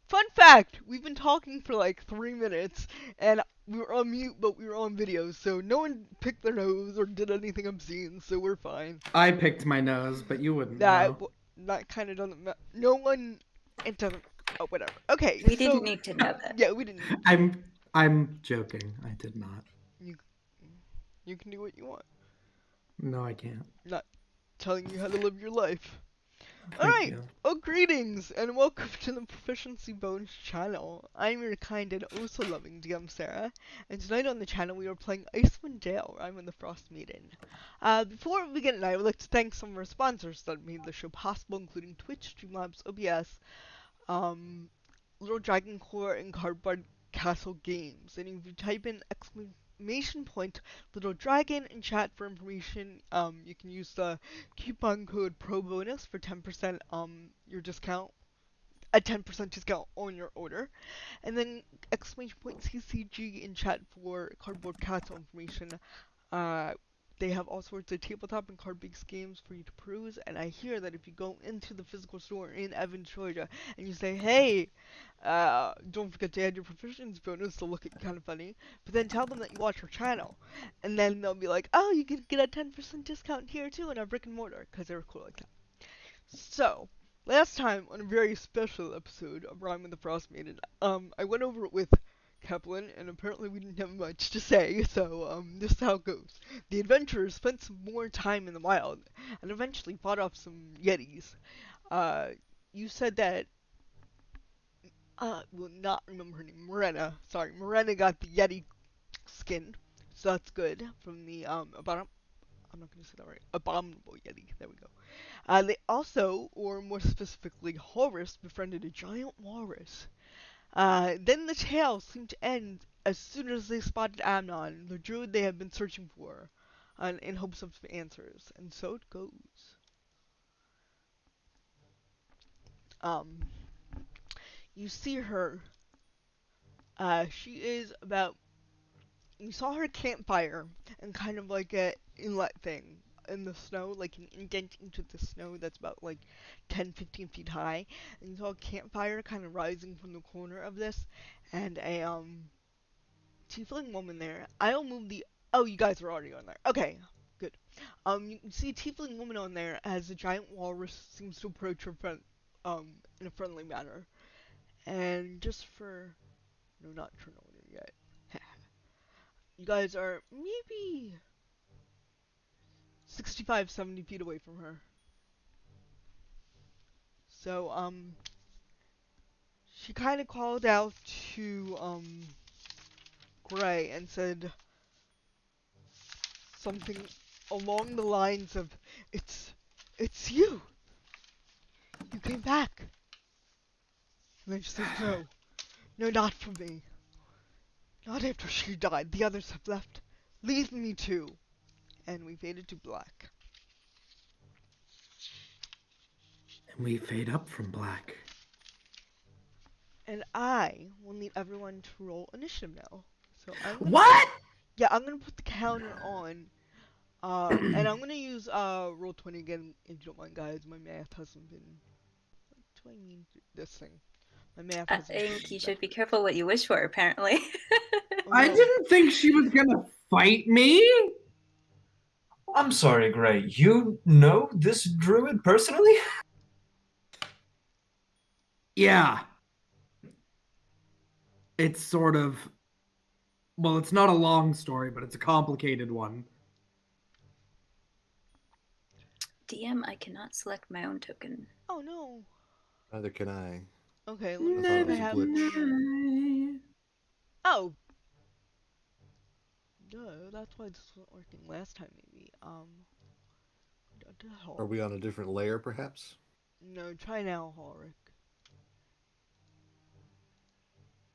Fun fact, we've been talking for like 3 minutes, and we were on mute, but we were on video, so no one picked their nose or did anything obscene, so we're fine. I picked my nose, but you wouldn't That know. that kind of doesn't matter. No one. It doesn't. Oh, whatever. Okay, We didn't so need to know that. yeah, we didn't. I'm joking. I did not. You you can do what you want. No, I can't. Not telling you how to live your life. Thank Alright, you. well greetings and welcome to the Proficiency Bones channel. I'm your kind and oh so loving DM Sarah, and tonight on the channel we are playing Icewind Dale, I'm in the Frostmaiden. Before we begin, I would like to thank some of our sponsors that made the show possible, including Twitch, Streamlabs, OBS, Little Dragon Core, and Cardboard Castle Games. And if you type in exclamation point Little Dragon in chat for information, you can use the coupon code PROBONUS for 10% your discount, a 10% discount on your order. And then exclamation point CCG in chat for Cardboard Castle information. They have all sorts of tabletop and card-based games for you to peruse, and I hear that if you go into the physical store in Evans, Georgia, and you say, hey, don't forget to add your proficiency bonus, they'll look at you kind of funny, but then tell them that you watch our channel, and then they'll be like, oh, you can get a 10% discount here too in our brick and mortar, because they're cool like that. So, last time on a very special episode of Rime with the Frostmaiden, I went over it with Kaplan, and apparently we didn't have much to say, so this is how it goes. The adventurers spent some more time in the wild, and eventually fought off some yetis. You said that, will not remember her name, Morena, sorry, Morena got the yeti skin, so that's good, from the, I'm not gonna say that right, abominable yeti, there we go. They also, or more specifically Horus, befriended a giant walrus. Then the tale seemed to end as soon as they spotted Amnon, the druid they had been searching for, in hopes of answers. And so it goes. Um, you see her. She is about. You saw her campfire and kind of like a inlet thing in the snow, like an indent into the snow that's about like 10-15 feet high. And you saw a campfire kind of rising from the corner of this, and a tiefling woman there. I'll move the. Oh, you guys are already on there. Okay, good. You can see a tiefling woman on there as the giant walrus seems to approach her in a friendly manner. And just for. No, not turn on yet. You guys are maybe 65, 70 feet away from her. So, she kind of called out to, Gray and said something along the lines of, it's you! You came back! And then she says, no, not for me. Not after she died. The others have left. Leave me too. And we faded to black. And we fade up from black. And I will need everyone to roll initiative now. So What? Yeah, I'm gonna put the counter on. And I'm gonna use roll 20 again if you don't mind, guys. My math hasn't been. What do I mean this thing? My math I hasn't been think you that should be great. careful what you wish for, apparently. Oh, I no. didn't think she was gonna fight me. I'm sorry, Gray. You know this druid personally? Yeah. It's sort of. Well, it's not a long story, but it's a complicated one. DM, I cannot select my own token. Oh no. Neither can I. Okay, let me I see thought it if I was a have. glitch. Oh. No, that's why this wasn't working last time. Maybe. Are we on a different layer, perhaps? No, try now, Ulrich.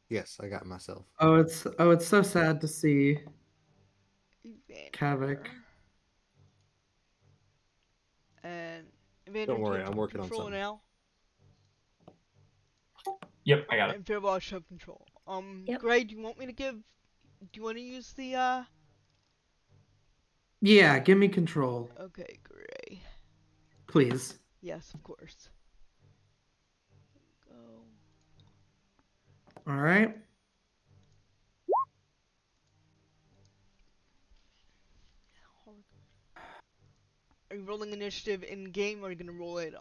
Yes, I got myself. Oh, it's so sad to see Evander. Kavik. And Evander, Don't worry, do you I'm working on control something. now? Yep, I got it. And Fairwell should have control. Yep. Gray, do you want me to give? Do you want to use the Yeah, give me control, Okay, Gray. please. Yes, of course. Go. All right. Are you rolling initiative in game, or are you gonna roll it?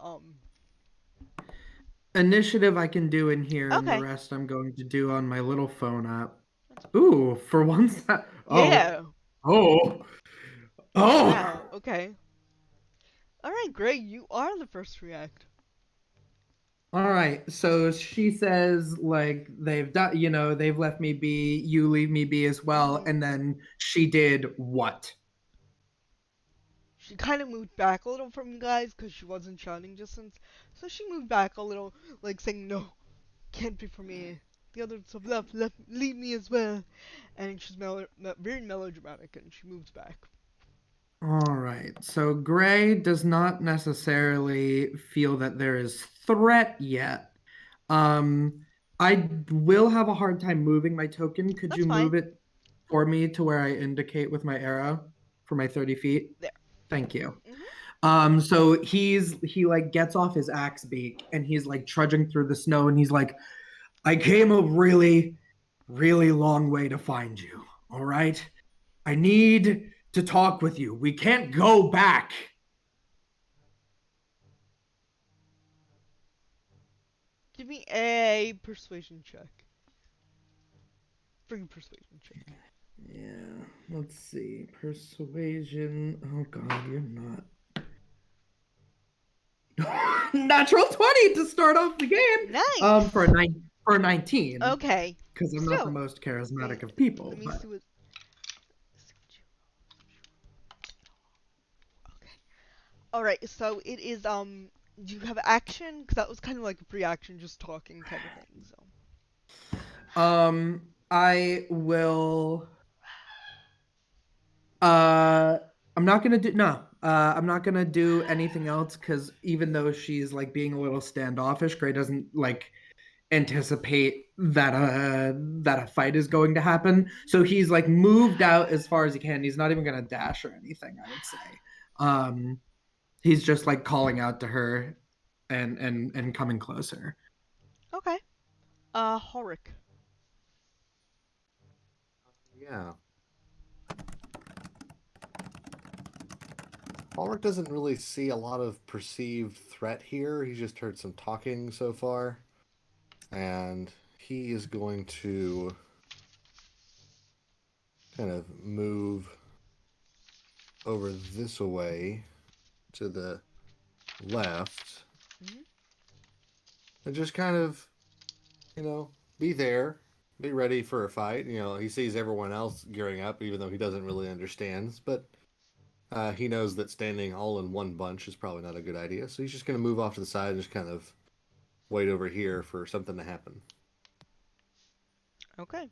Initiative I can do in here, and the Okay. rest I'm going to do on my little phone app. That's Ooh, for once. yeah. Oh. Oh. Wow. Okay. All right, Greg, you are the first to react. All right. So she says, like, they've done, they've left me be. You leave me be as well. Mhm. And then she did what? She kind of moved back a little from you guys because she wasn't shouting distance. So she moved back a little, like saying, "No, can't be for me. The others have left, leave me as well." And she's very melodramatic, and she moves back. All right. So Gray does not necessarily feel that there is threat yet. Um, I will have a hard time moving my token. Could That's you fine. move it for me to where I indicate with my arrow for my 30 feet? There. Thank you. Mhm. So he like gets off his axe beak and he's like trudging through the snow and he's like, I came a really, really long way to find you. All right. I need to talk with you. We can't go back. Give me a persuasion check. Free persuasion check. Yeah, let's see. Persuasion. Oh god, you're not. Natural 20 to start off the game. Nice. For a 19. Okay. Because I'm not the So most charismatic of let people, me but see what. Okay. All right. So it is. Do you have action? Because that was kind of like a pre-action, just talking kind of thing. So. I will uh I'm not gonna do no. I'm not gonna do anything else because even though she's like being a little standoffish, Gray doesn't like anticipate that a fight is going to happen. So he's like moved out as far as he can. He's not even gonna dash or anything, I would say. He's just like calling out to her and coming closer. Okay. Horik. Yeah. Ulrich doesn't really see a lot of perceived threat here. He's just heard some talking so far. And he is going to kind of move over this way to the left. Mhm. And just kind of, be there, be ready for a fight. He sees everyone else gearing up, even though he doesn't really understand. But he knows that standing all in one bunch is probably not a good idea. So he's just going to move off to the side and just kind of wait over here for something to happen. Okay.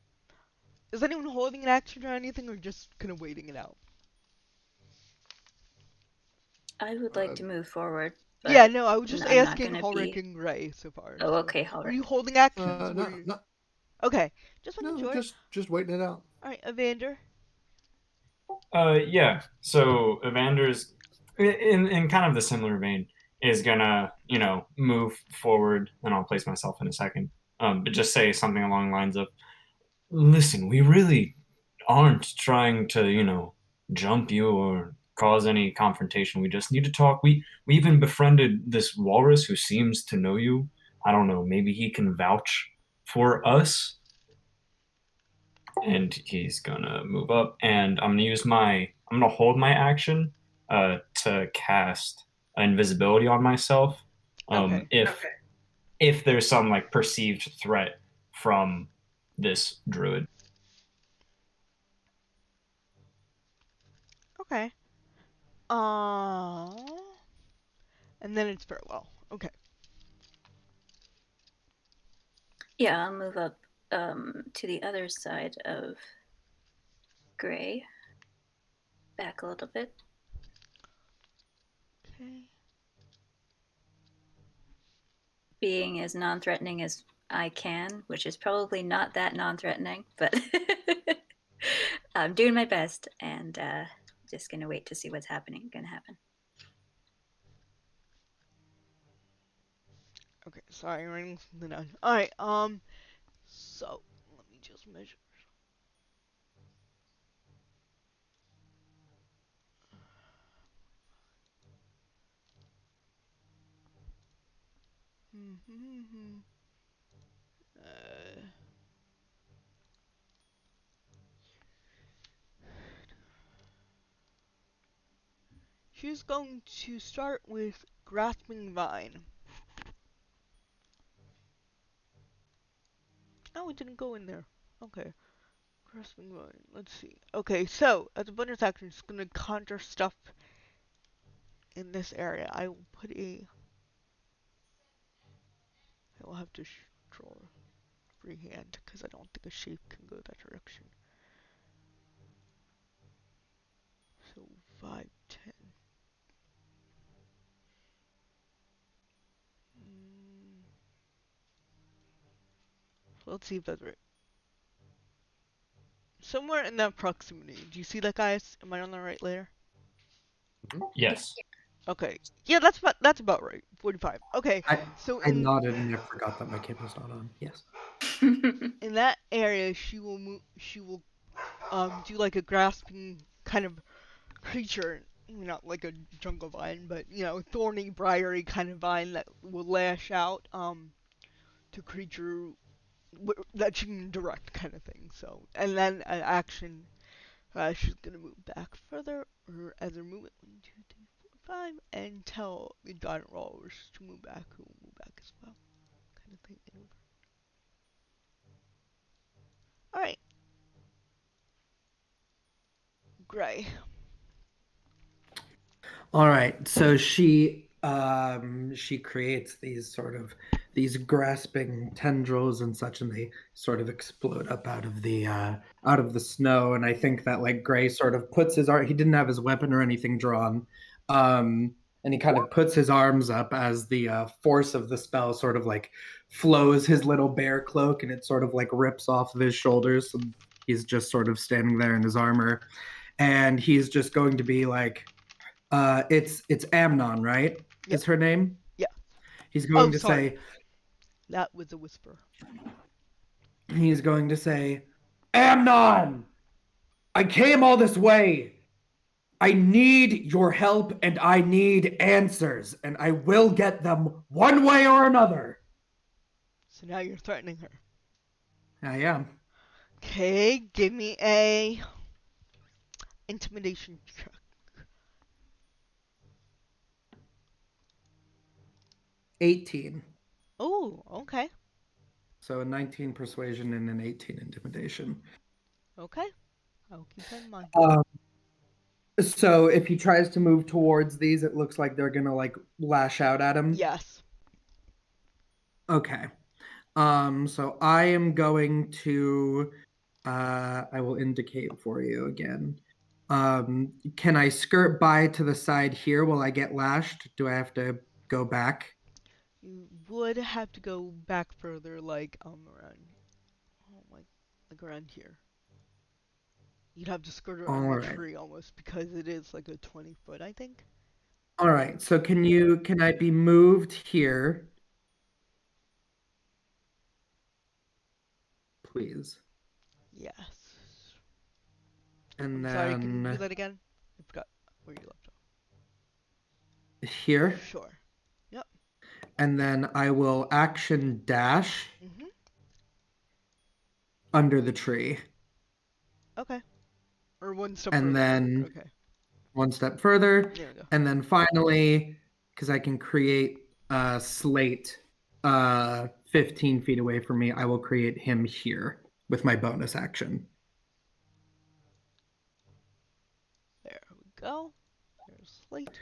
Is anyone holding an action or anything, or just kind of waiting it out? I would like to move forward. But Yeah, no, I was just I'm not asking gonna Horik be. and Gray so far. Oh, So. okay, Were you Ulrich. holding actions? Were No, you... no, Okay, just making no, sure. just waiting it out. All right, Evander. Yeah. So Evander's in kind of the similar vein is gonna move forward, and I'll place myself in a second. But just say something along the lines of, "Listen, we really aren't trying to jump you or cause any confrontation. We just need to talk. We even befriended this walrus who seems to know you. I don't know. Maybe he can vouch for us." And he's gonna move up, and I'm gonna hold my action to cast invisibility on myself. Okay. If there's some like perceived threat from this druid. Okay. And then it's farewell. Okay. Yeah, I'll move up to the other side of Gray. Back a little bit. Okay. Being as non-threatening as I can, which is probably not that non-threatening, but I'm doing my best and just gonna wait to see what's gonna happen. Okay. Sorry, I'm writing something down. All right. So, let me just measure. Uh, she's going to start with Grasping Vine. Oh, it didn't go in there. Okay. Grasping Vine. Let's see. Okay, so as a bonus action, it's gonna conjure stuff in this area. I will put a. I will have to draw freehand because I don't think a shape can go that direction. So 5, 10. Let's see if that's right. Somewhere in that proximity. Do you see that, guys? Am I on the right layer? Yes. Okay. Yeah, that's about right. 45. Okay. So I in nodded and I forgot that my camera's not on. Yes. in that area, she will move. She will do like a grasping kind of creature, not like a jungle vine, but thorny, briary kind of vine that will lash out to creature that she can direct, kind of thing. So, and then an action, she's gonna move back further, or as her movement 1, 2, 3, 4, 5, and tell the giant rollers to move back, who will move back as well, kind of thing. All right, Gray. All right. So she creates these grasping tendrils and such, and they sort of explode up out of the snow. And I think that like Gray sort of puts his arm. He didn't have his weapon or anything drawn, and he kind of puts his arms up as the force of the spell sort of like flows his little bear cloak, and it sort of like rips off of his shoulders. So he's just sort of standing there in his armor, and he's just going to be like. It's Amnon, right? Yep. Is her name? Yeah. He's going to sorry. say. That was a whisper. He's going to say, Amnon, I came all this way. I need your help and I need answers, and I will get them one way or another. So now you're threatening her. I am. Okay, give me a intimidation check. 18. Oh, okay. So a 19 persuasion and an 18 intimidation. Okay. I'll keep that in mind. So if he tries to move towards these, it looks like they're gonna like lash out at him. Yes. Okay. So I am going to I will indicate for you again. Can I skirt by to the side here while I get lashed? Do I have to go back? You would have to go back further, like around, like around here. You'd have to skirt around All the right. tree almost because it is like a 20-foot, I think. All right. So can I be moved here? Please. Yes. And I'm sorry, can you do then that again? I forgot where you left here. off. Sure. Yep. And then I will action dash Mhm. under the tree. Okay. Or one step And further. then Okay. one step further. There we go. And then finally, because I can create a slate 15 feet away from me, I will create him here with my bonus action. There we go. There's Slate.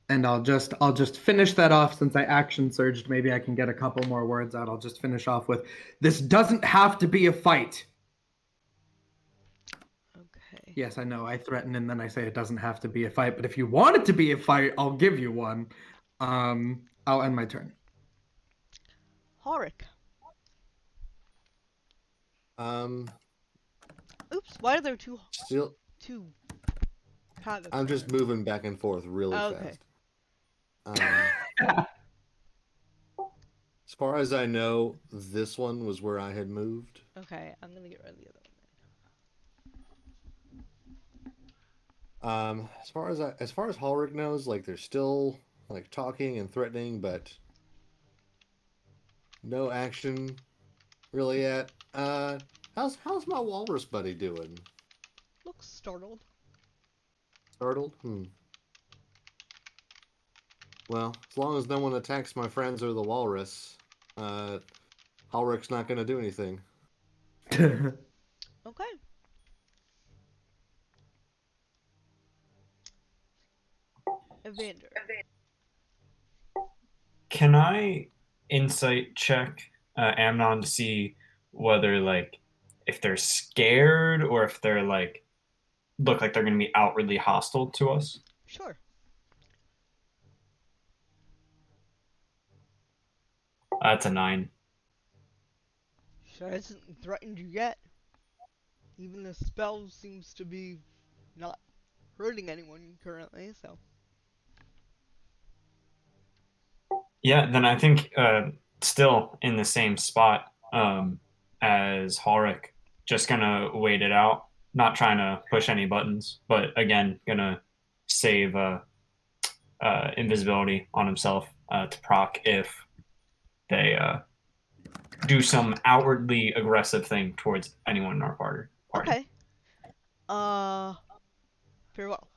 And I'll just finish that off since I action surged. Maybe I can get a couple more words out. I'll just finish off with, this doesn't have to be a fight. Okay. Yes, I know. I threaten and then I say it doesn't have to be a fight. But if you want it to be a fight, I'll give you one. I'll end my turn. Horik. Oops. Why are there two Still, habits? I'm just moving back and forth really Okay. fast. As far as I know, this one was where I had moved. Okay, I'm gonna get rid of the other As far as Halric knows, like they're still like talking and threatening, but no action really yet. How's my walrus buddy doing? one. Looks startled. Startled? Well, as long as no one attacks my friends or the walrus, Halric's not going to do anything. Okay. Evander. Can I insight check Amnon to see whether like if they're scared or if they're like look like they're going to be outwardly hostile to us? Sure. That's a 9. She hasn't threatened you yet. Even the spell seems to be not hurting anyone currently, so. Yeah, then I think still in the same spot as Halric, just gonna wait it out, not trying to push any buttons, but again gonna save invisibility on himself to proc if they do some outwardly aggressive thing towards anyone in our party. Okay. Very well.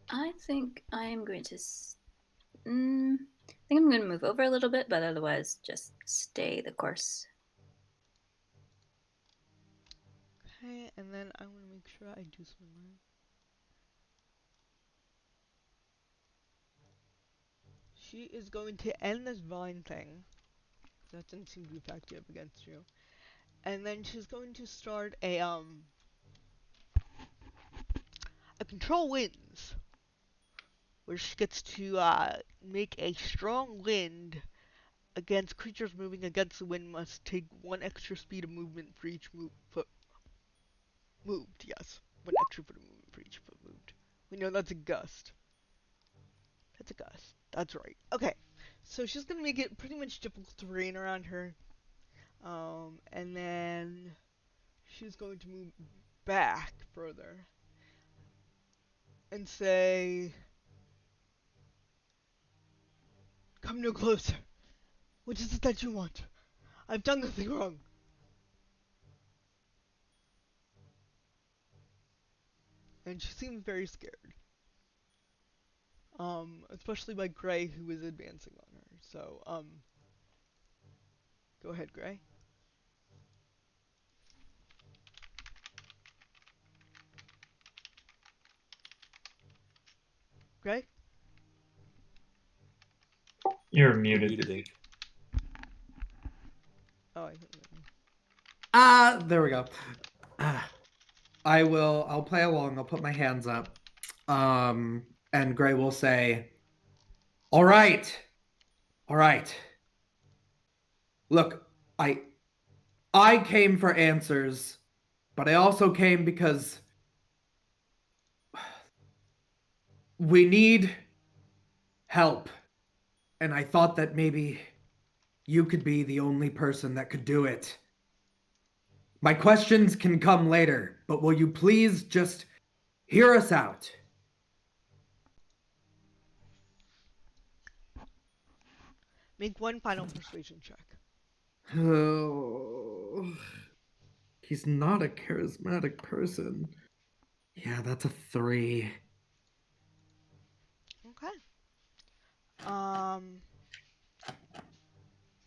I think I am going to. I think I'm going to move over a little bit, but otherwise just stay the course. Okay, and then I want to make sure I do something right. She is going to end this vine thing. That didn't seem to be effective against you. And then she's going to start a control winds, where she gets to make a strong wind against creatures moving against the wind must take 1 extra speed of movement for each foot moved. Yes, 1 extra foot of movement for each foot moved. We know that's a gust. That's a gust. That's right. Okay, so she's gonna make it pretty much difficult terrain around her. And then she's going to move back further and say, "Come no closer. What is it that you want? I've done nothing wrong." And she seems very scared. Especially by Gray, who is advancing on her. So, go ahead, Gray. Gray? You're You're muted. muted, Ink. Oh, I think. There we go. I'll play along. I'll put my hands up. And Gray will say, all right. Look, I came for answers, but I also came because we need help. And I thought that maybe you could be the only person that could do it. My questions can come later, but will you please just hear us out? Make one final persuasion check. Oh, he's not a charismatic person. Yeah, that's a 3. Okay.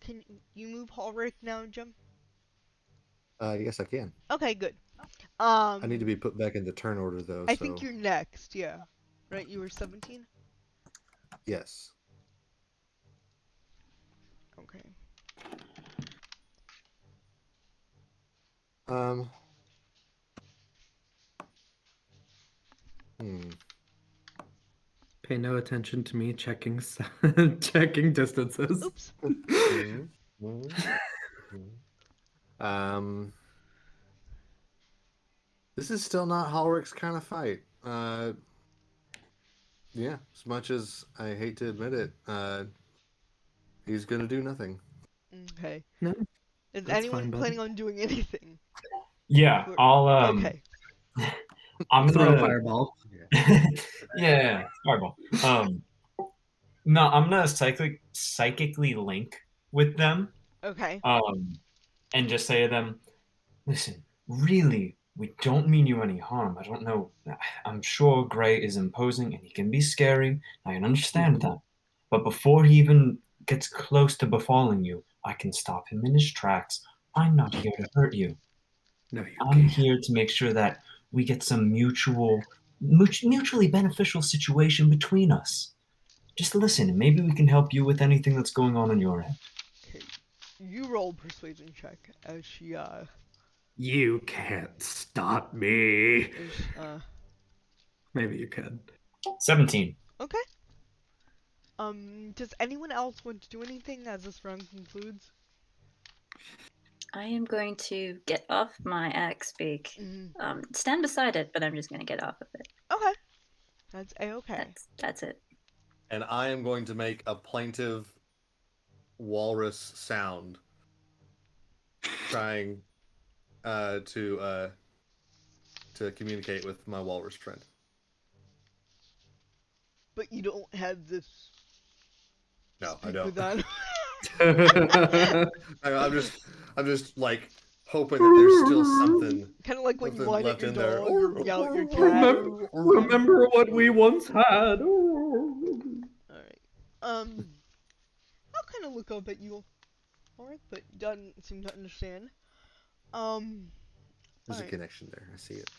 Can you move Hallrick now, Jim? Yes, I can. Okay, good. I need to be put back into turn order though. I so think you're next, yeah. Right, you were 17? yes. Okay. Um. Hmm. Pay no attention to me checking checking distances. Oops. Um. This is still not Halric's kind of fight. Yeah, as much as I hate to admit it, he's gonna do nothing. Okay. No, Is that's anyone fine, buddy. planning on doing anything? Yeah, For- I'll Okay. I'm Throw a gonna fireball. yeah, fireball. No, I'm gonna psychically link with them, Okay. and just say to them, listen, really, we don't mean you any harm. I don't know. I'm sure Gray is imposing and he can be scary. I can understand that. But before he even gets close to befalling you, I can stop him in his tracks. I'm not here to hurt you. No, you I'm can't. here to make sure that we get some mutually beneficial situation between us. Just listen, and maybe we can help you with anything that's going on your end. Okay. You roll persuasion check as she You can't stop me. is Maybe you could. 17. okay. Does anyone else want to do anything as this round concludes? I am going to get off my axe beak. Mm, Stand beside it, but I'm just going to get off of it. okay. That's a-okay. That's it. And I am going to make a plaintive walrus sound, trying to communicate with my walrus friend. But you don't have this No, I speak don't. with that. I'm just like hoping that there's still something Kind of like when you something whine at left your in there. dog or yell at your cat. Remember what we once had. Alright. I'll kind of look up at you, alright, but doesn't seem to understand. There's a Alright. connection there. I see it.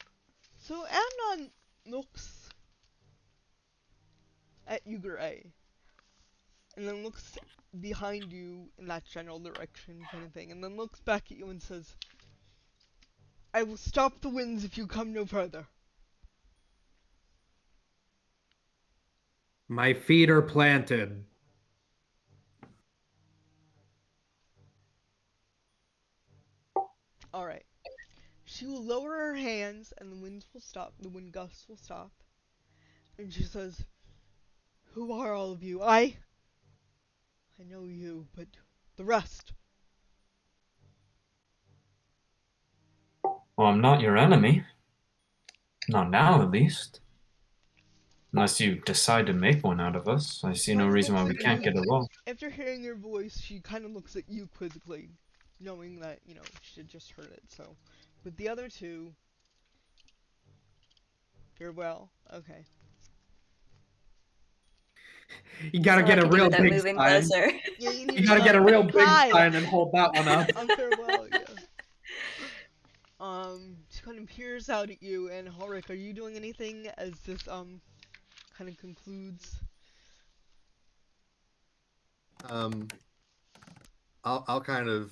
So Amnon looks at you, Gray, and then looks behind you in that general direction kind of thing, and then looks back at you and says, I will stop the winds if you come no further. My feet are planted. Alright. She will lower her hands and the winds will stop, the wind gusts will stop. And she says, who are all of you? I know you, but the rest. Well, I'm not your enemy. Not now, at least. Unless you decide to make one out of us. I see no Kinda reason looks why we at can't you. get along. After hearing your voice, she kind of looks at you quizzically, knowing that, she had just heard it, so. But the other two, farewell. Okay. You gotta That's all get I a can do real without big moving sign. closer. Yeah, you need You gotta get a real big Hi! sign and hold that one up. Farewell, yeah. She kind of peers out at you, and Horik, are you doing anything as this, kind of concludes? I'll kind of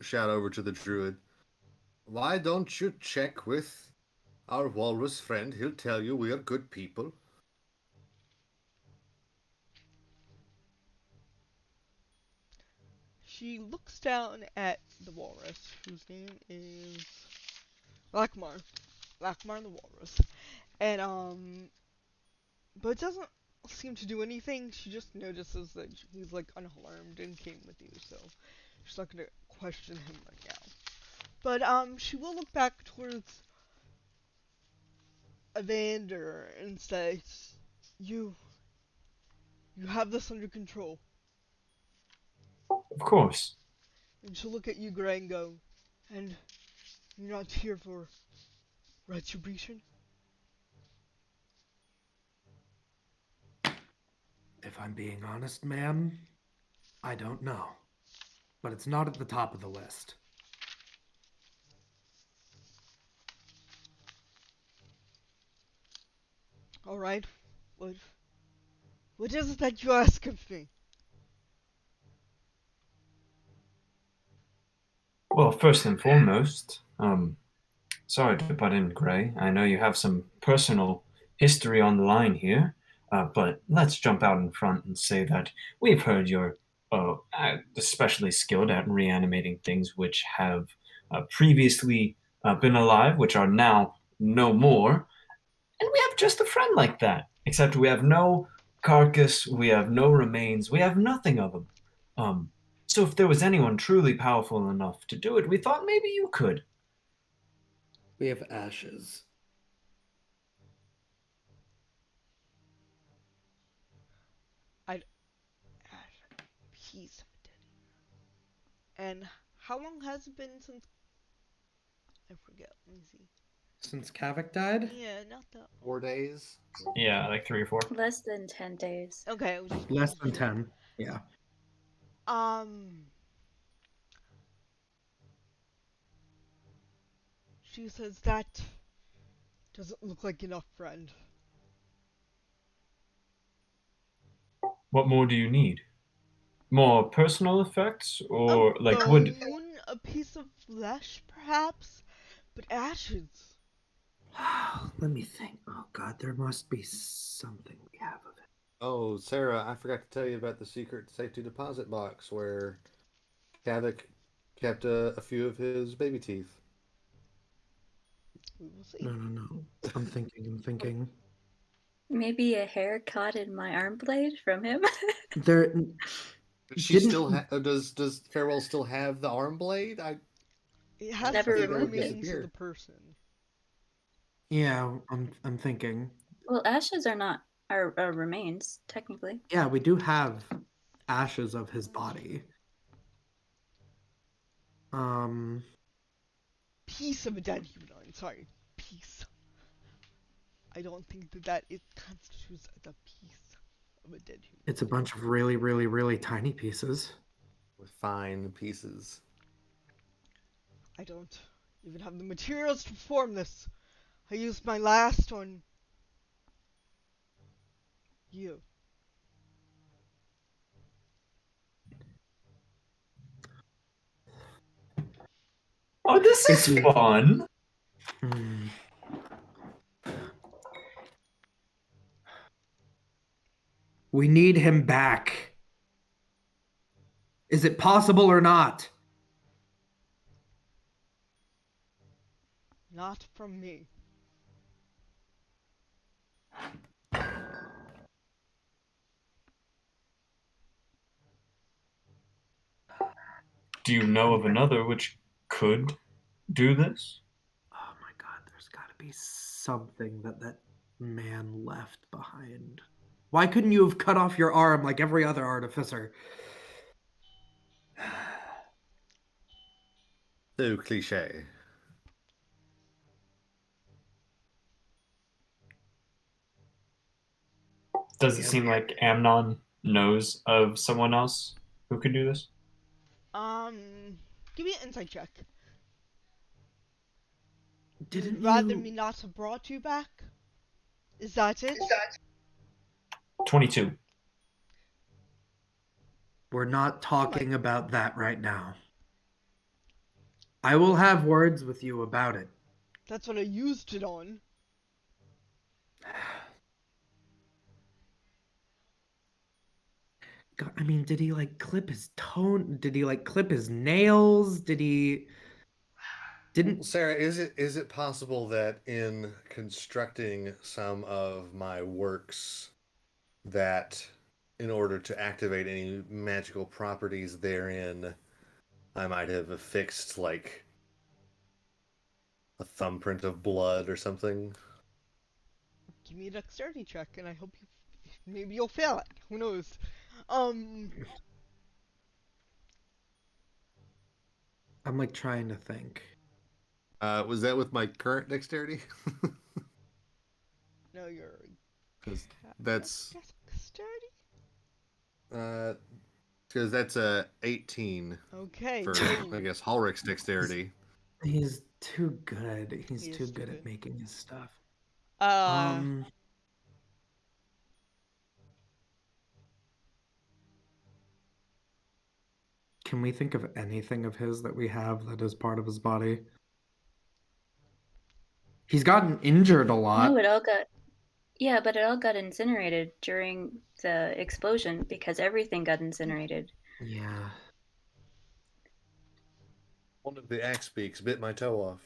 shout over to the druid. Why don't you check with our walrus friend? He'll tell you we are good people. She looks down at the walrus, whose name is Lakmar. Lakmar the walrus. And, but it doesn't seem to do anything. She just notices that he's, like, unharmed and came with you, so she's not gonna question him right now. But, she will look back towards Evander and say, You have this under control. Of course. And she'll look at you, Gray, and go, and you're not here for retribution? If I'm being honest, ma'am, I don't know. But it's not at the top of the list. Alright, what is it that you ask of me? Well, first and foremost, sorry to butt in, Gray. I know you have some personal history on the line here, but let's jump out in front and say that we've heard you're especially skilled at reanimating things which have previously been alive, which are now no more. And we have just a friend like that. except we have no carcass, we have no remains, we have nothing of him. So if there was anyone truly powerful enough to do it, we thought maybe you could. We have ashes. Piece of dead. And how long has it been since? I forget. Let me see. Since Kavik died? Yeah, not that. 4 days. Yeah, like 3 or 4. Less than 10 days. Okay, I was just Less than sure. 10. Yeah. She says that doesn't look like enough, friend. What more do you need? More personal effects, or A like bone, would? a piece of flesh, perhaps, but ashes. Let me think. Oh god, there must be something we have of it. Oh, Sarah, I forgot to tell you about the secret safety deposit box where Kavik kept a few of his baby teeth. We will see. No. I'm thinking. Maybe a hair caught in my arm blade from him. There Does she Didn't still he- does Farewell still have the arm blade? It has Never to be the removed it. remains of the person. Yeah, I'm thinking. Well, ashes are not are remains, technically. Yeah, we do have ashes of his body. Piece of a dead human. Sorry, piece. I don't think that it constitutes as a piece of a dead human. It's a bunch of really, really, really tiny pieces. With fine pieces. I don't even have the materials to perform this. I used my last on you. Oh, this is It's- fun. Hmm. We need him back. Is it possible or not? Not from me. Do you know of another which could do this? Oh my god, there's got to be something that man left behind. Why couldn't you have cut off your arm like every other artificer? So cliche. Does it seem like Amnon knows of someone else who could do this? Give me an insight check. Didn't You'd rather you? me not have brought you back? Is that it? 22. We're not talking about that right now. I will have words with you about it. That's what I used it on. God, I mean, did he like clip his tone? Did he like clip his nails? Did he? Didn't Sarah, is it possible that in constructing some of my works that in order to activate any magical properties therein, I might have affixed like a thumbprint of blood or something? Give me a dexterity check, and I hope maybe you'll fail it. Who knows? I'm like trying to think. Was that with my current dexterity? No, you're. Because that's Dexterity. because that's a 18 Okay. for no. I guess Ulrich's dexterity. He's too good. He's He is too too good good. at making his stuff. Uh. Can we think of anything of his that we have that is part of his body? He's gotten injured a lot. No, it all got. Yeah, but it all got incinerated during the explosion because everything got incinerated. Yeah. One of the axe beaks bit my toe off.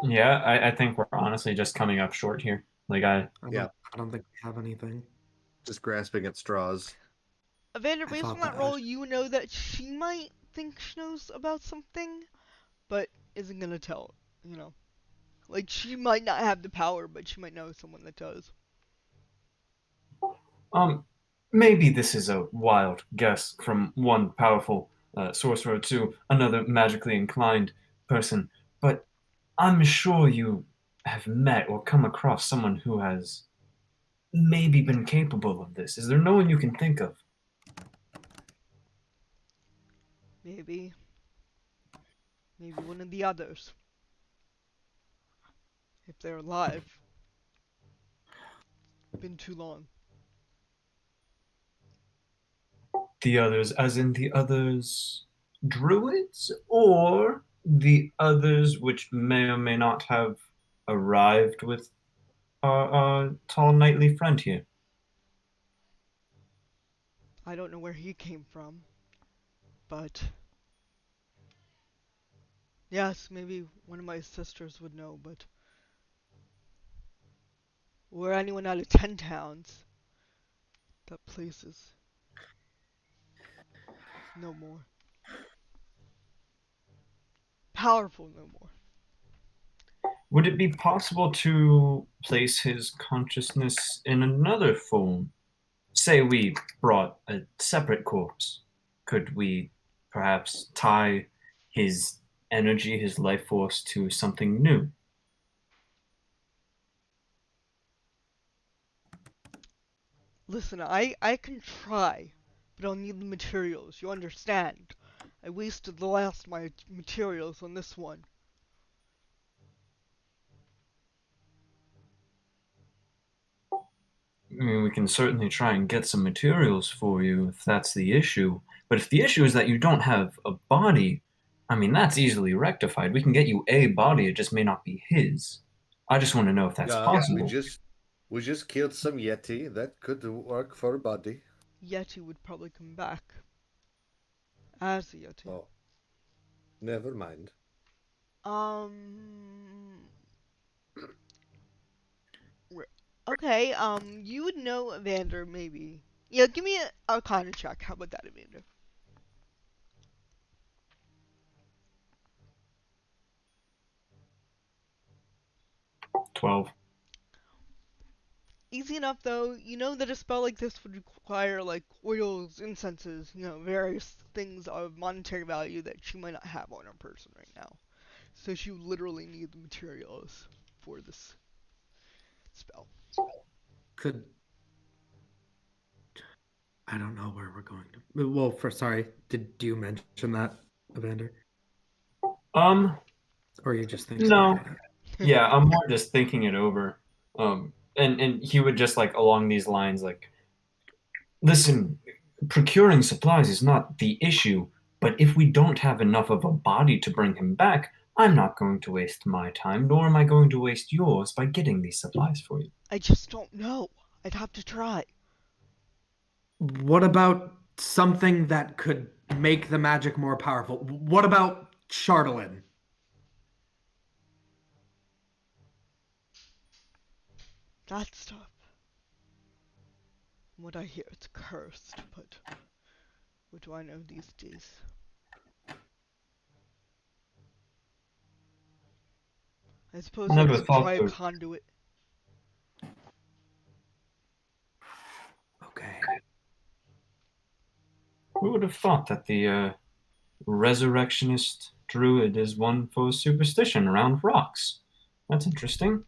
Yeah, I think we're honestly just coming up short here. Like I Yeah. don't think we have anything. Just grasping at straws. Evander, I based on thought that that. role, you know that she might think she knows about something, but isn't gonna tell, you know. Like, she might not have the power, but she might know someone that does. Maybe this is a wild guess from one powerful sorcerer to another magically inclined person, but I'm sure you have met or come across someone who has maybe been capable of this. Is there no one you can think of? Maybe. Maybe one of the others. If they're alive. Been too long. The others, as in the others druids, or the others which may or may not have arrived with our tall knightly friend here? I don't know where he came from, but yes, maybe one of my sisters would know, but or anyone out of 10 towns. That place is no more. Powerful no more. Would it be possible to place his consciousness in another form? Say we brought a separate corpse. Could we perhaps tie his energy, his life force to something new? Listen, I can try, but I'll need the materials, you understand? I wasted the last of my materials on this one. I mean, we can certainly try and get some materials for you if that's the issue. But if the issue is that you don't have a body, I mean, that's easily rectified. We can get you a body, it just may not be his. I just want to know if that's Yeah, possible. we just killed some yeti. That could work for a body. Yeti would probably come back as a Yeti. Oh, never mind. Um. Okay. You would know Evander maybe. Yeah, give me a Arcana check. How about that, Evander? 12. Easy enough though. You know that a spell like this would require like oils, incenses, you know, various things of monetary value that she might not have on her person right now. So she would literally need the materials for this spell. Could I don't know where we're going to. Well, sorry, do you mention that, Evander? Or are you just thinking No. about it? Yeah, I'm more just thinking it over. And he would just like along these lines, like, listen, procuring supplies is not the issue, but if we don't have enough of a body to bring him back, I'm not going to waste my time, nor am I going to waste yours by getting these supplies for you. I just don't know. I'd have to try. What about something that could make the magic more powerful? What about Chardelin? That stuff. From what I hear, it's cursed, but what do I know these days? I suppose I Never could thought try a to. conduit. Okay. Who would have thought that the resurrectionist druid is one for superstition around rocks? That's interesting.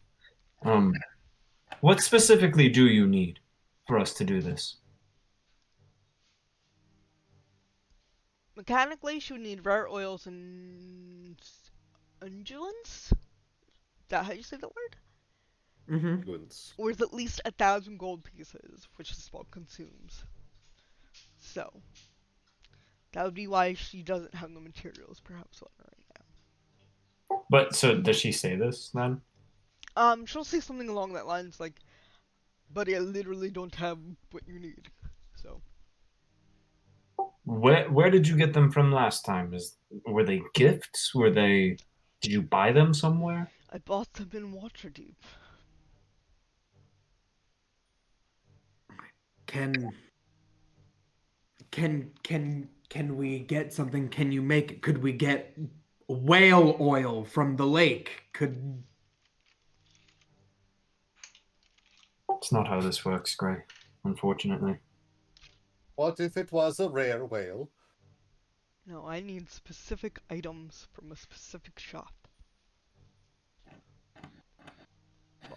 What specifically do you need for us to do this? Mechanically, she would need rare oils and undulants? Is that how you say the word? Mm-hmm. Goodness. Or is at least 1,000 gold pieces, which the spell consumes. So, that would be why she doesn't have the materials perhaps on her right But so does she say this then? now. She'll say something along that lines like, buddy, I literally don't have what you need. So, Where did you get them from last time? Were they gifts? Did you buy them somewhere? I bought them in Waterdeep. Can we get something? Can you make it? Could we get whale oil from the lake? Could It's not how this works, Gray, unfortunately. What if it was a rare whale? No, I need specific items from a specific shop.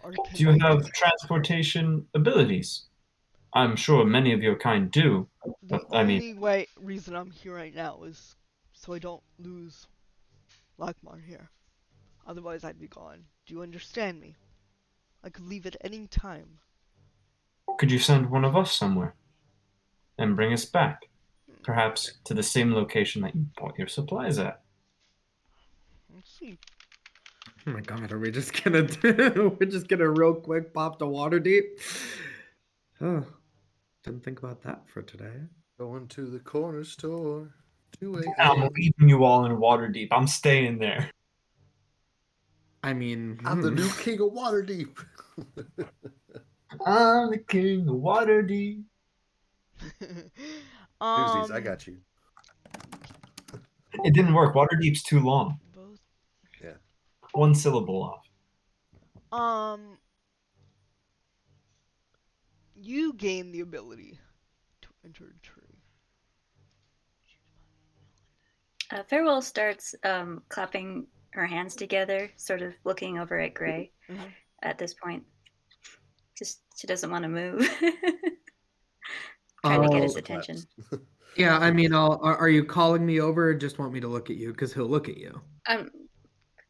Do you have transportation abilities? I'm sure many of your kind do, The but I mean, only reason I'm here right now is so I don't lose Lakmar here. Otherwise, I'd be gone. Do you understand me? I could leave at any time. could you send one of us somewhere and bring us back? Perhaps to the same location that you bought your supplies at. Let's see. Oh my god, are we just gonna we're just gonna real quick pop to Waterdeep? Oh, didn't think about that for today. Going to the corner store. 2 I'm a.m. leaving you all in Waterdeep. I'm staying there. I mean, I'm the new king of Waterdeep. I'm the king of Waterdeep. Tuesdays, I got you. It didn't work. Waterdeep's too long. Both. Yeah. One syllable off. You gain the ability to enter a tree. Farewell starts clapping her hands together, sort of looking over at Gray at this point. Just she doesn't want to move. Trying to get his attention. Yeah, I mean, are you calling me over or just want me to look at you? Because he'll look at you.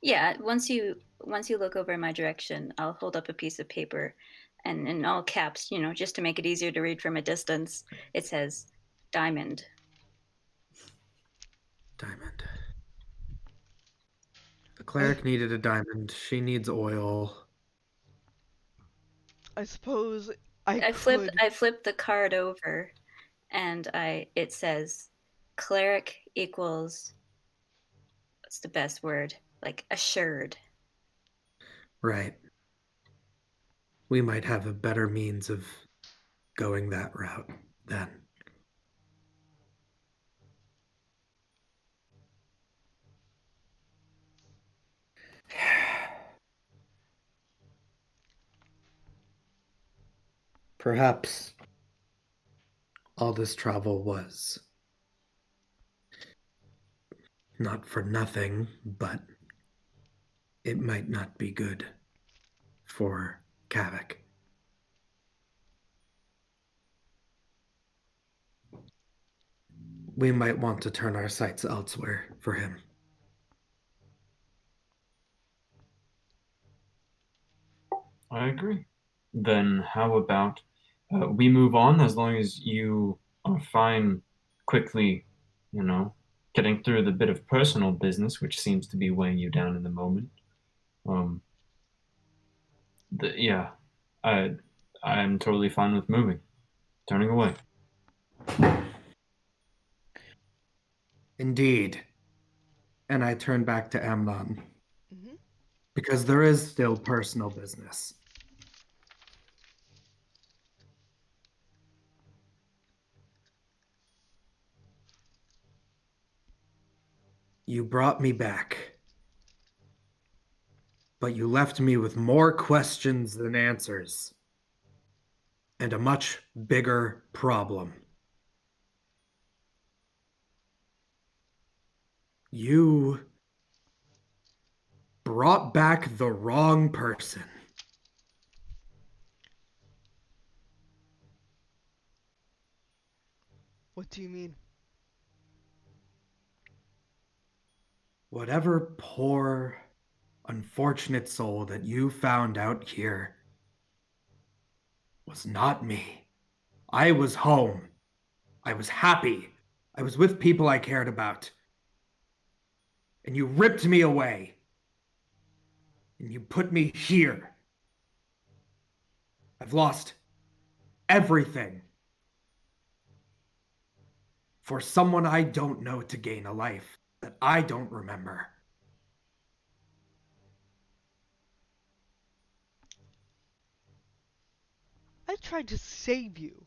Yeah, once you look over in my direction, I'll hold up a piece of paper and in all caps, just to make it easier to read from a distance, it says diamond. Diamond. The cleric needed a diamond. She needs oil. I suppose I flipped the card over and it says cleric equals, what's the best word? Like assured. Right. We might have a better means of going that route then. Perhaps all this travel was not for nothing, but it might not be good for Kavik. We might want to turn our sights elsewhere for him. I agree. Then how about we move on as long as you are fine quickly, getting through the bit of personal business which seems to be weighing you down in the moment. Yeah, I'm totally fine with moving, turning away. Indeed. And I turn back to Amnon. Because there is still personal business. You brought me back. But you left me with more questions than answers. And a much bigger problem. You brought back the wrong person. What do you mean? Whatever poor, unfortunate soul that you found out here was not me. I was home. I was happy. I was with people I cared about. And you ripped me away. And you put me here. I've lost everything for someone I don't know to gain a life that I don't remember. I tried to save you.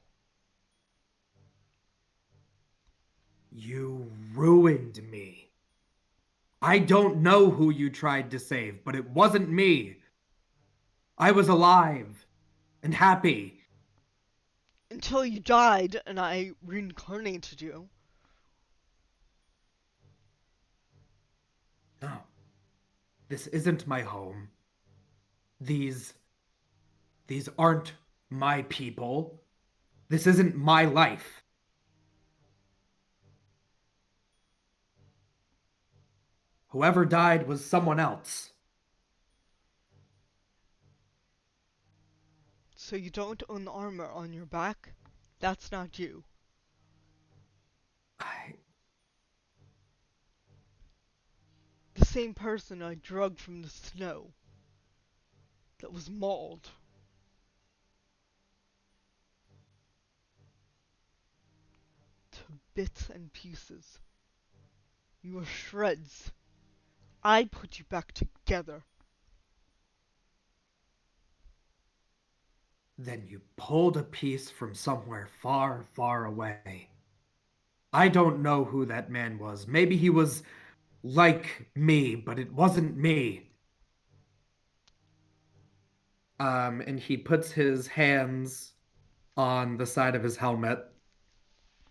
You ruined me. I don't know who you tried to save, but it wasn't me. I was alive and happy. Until you died and I reincarnated you. No, this isn't my home. These aren't my people. This isn't my life. Whoever died was someone else. So you don't own the armor on your back? That's not you. The same person I drugged from the snow. That was mauled. To bits and pieces. You were shreds. I put you back together. Then you pulled a piece from somewhere far, far away. I don't know who that man was. Maybe he was like me, but it wasn't me. And he puts his hands on the side of his helmet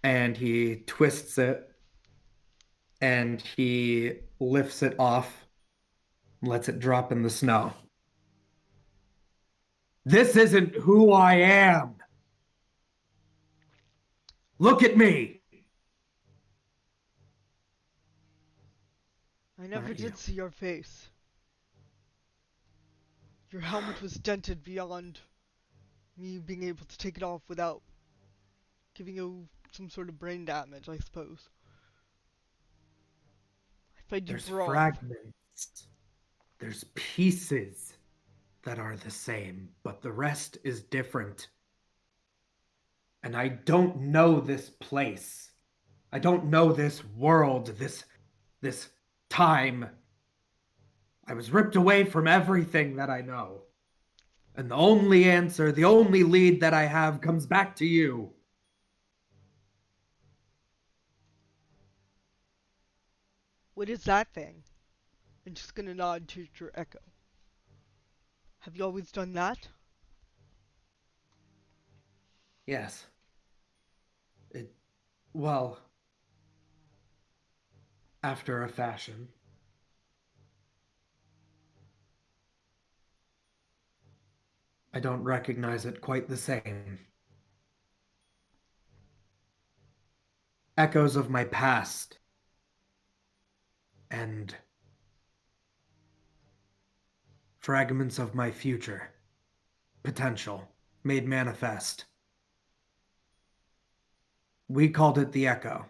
and he twists it and he lifts it off and lets it drop in the snow. This isn't who I am. Look at me. I never Not you. did see your face. Your helmet was dented beyond me being able to take it off without giving you some sort of brain damage, I suppose. I fed you There's broth. fragments. There's pieces that are the same, but the rest is different. And I don't know this place. I don't know this world, this time. I was ripped away from everything that I know. And the only answer, the only lead that I have comes back to you. What is that thing? I'm just gonna nod to your echo. Have you always done that? Yes. Well, after a fashion. I don't recognize it quite the same. Echoes of my past. And fragments of my future. Potential. Made manifest. We called it the Echo.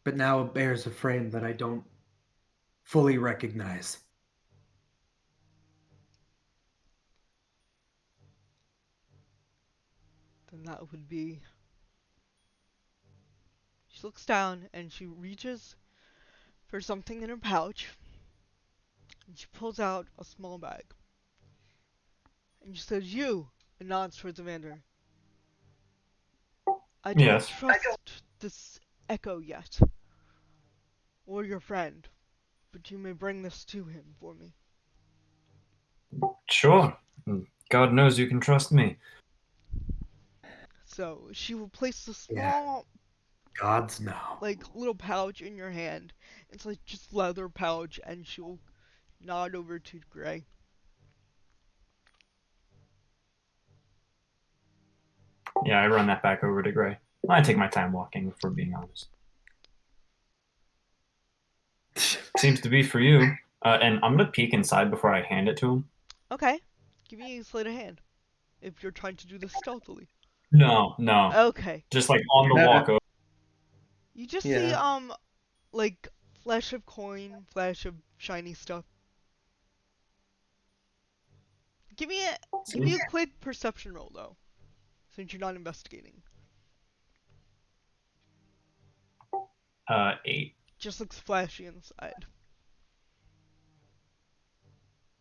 But now it bears a frame that I don't fully recognize. Then that would be... She looks down and she reaches for something in her pouch. And she pulls out a small bag. And she says, "You!" and nods towards Evander. "I don't Yes. trust this echo yet. Or your friend. But you may bring this to him for me." Sure. God knows you can trust me. So she will place the small, Gods know. like, little pouch in your hand. It's like just leather pouch, and she'll nod over to Gray. Yeah, I run that back over to Gray. I take my time walking, if we're being honest. Seems to be for you. And I'm gonna peek inside before I hand it to him. Okay. Give me a sleight of hand. If you're trying to do this stealthily. No. Okay. Just like on the walk over. You just Yeah. see, like, flash of coin, flash of shiny stuff. Give me a quick perception roll, though. Since you're not investigating. 8. Just looks flashy inside.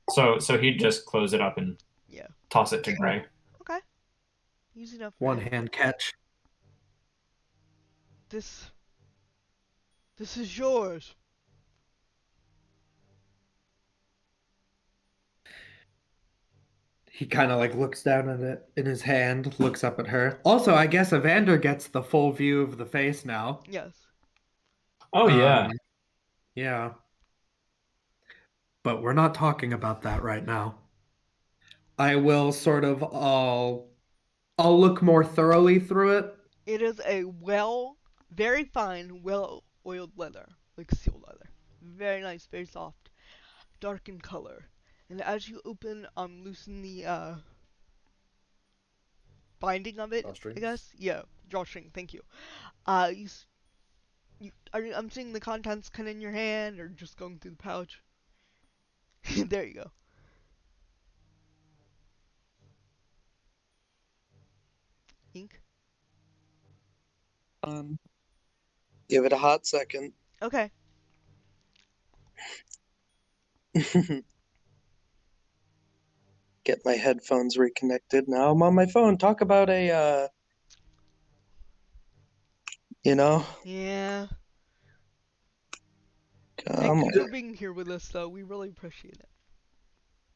So he'd just close it up and Yeah. toss it to Gray. Okay. Easy enough. One Gray. hand catch. This is yours. He kind of like looks down at it in his hand, looks up at her. Also, I guess Evander gets the full view of the face now. Yes. Oh yeah. Yeah. But we're not talking about that right now. I will sort of I'll look more thoroughly through it. It is a very fine, well-oiled leather, like seal leather. Very nice, very soft, dark in color. And as you loosen the binding of it, I Drawstrings. guess. Yeah, drawstring. Thank you. You, I'm seeing the contents kind of in your hand, or just going through the pouch. There you go. Ink. Give it a hot second. Okay. Get my headphones reconnected. Now I'm on my phone. Talk about a, you know, Yeah. come Thank you for on. being here with us, though. We really appreciate it.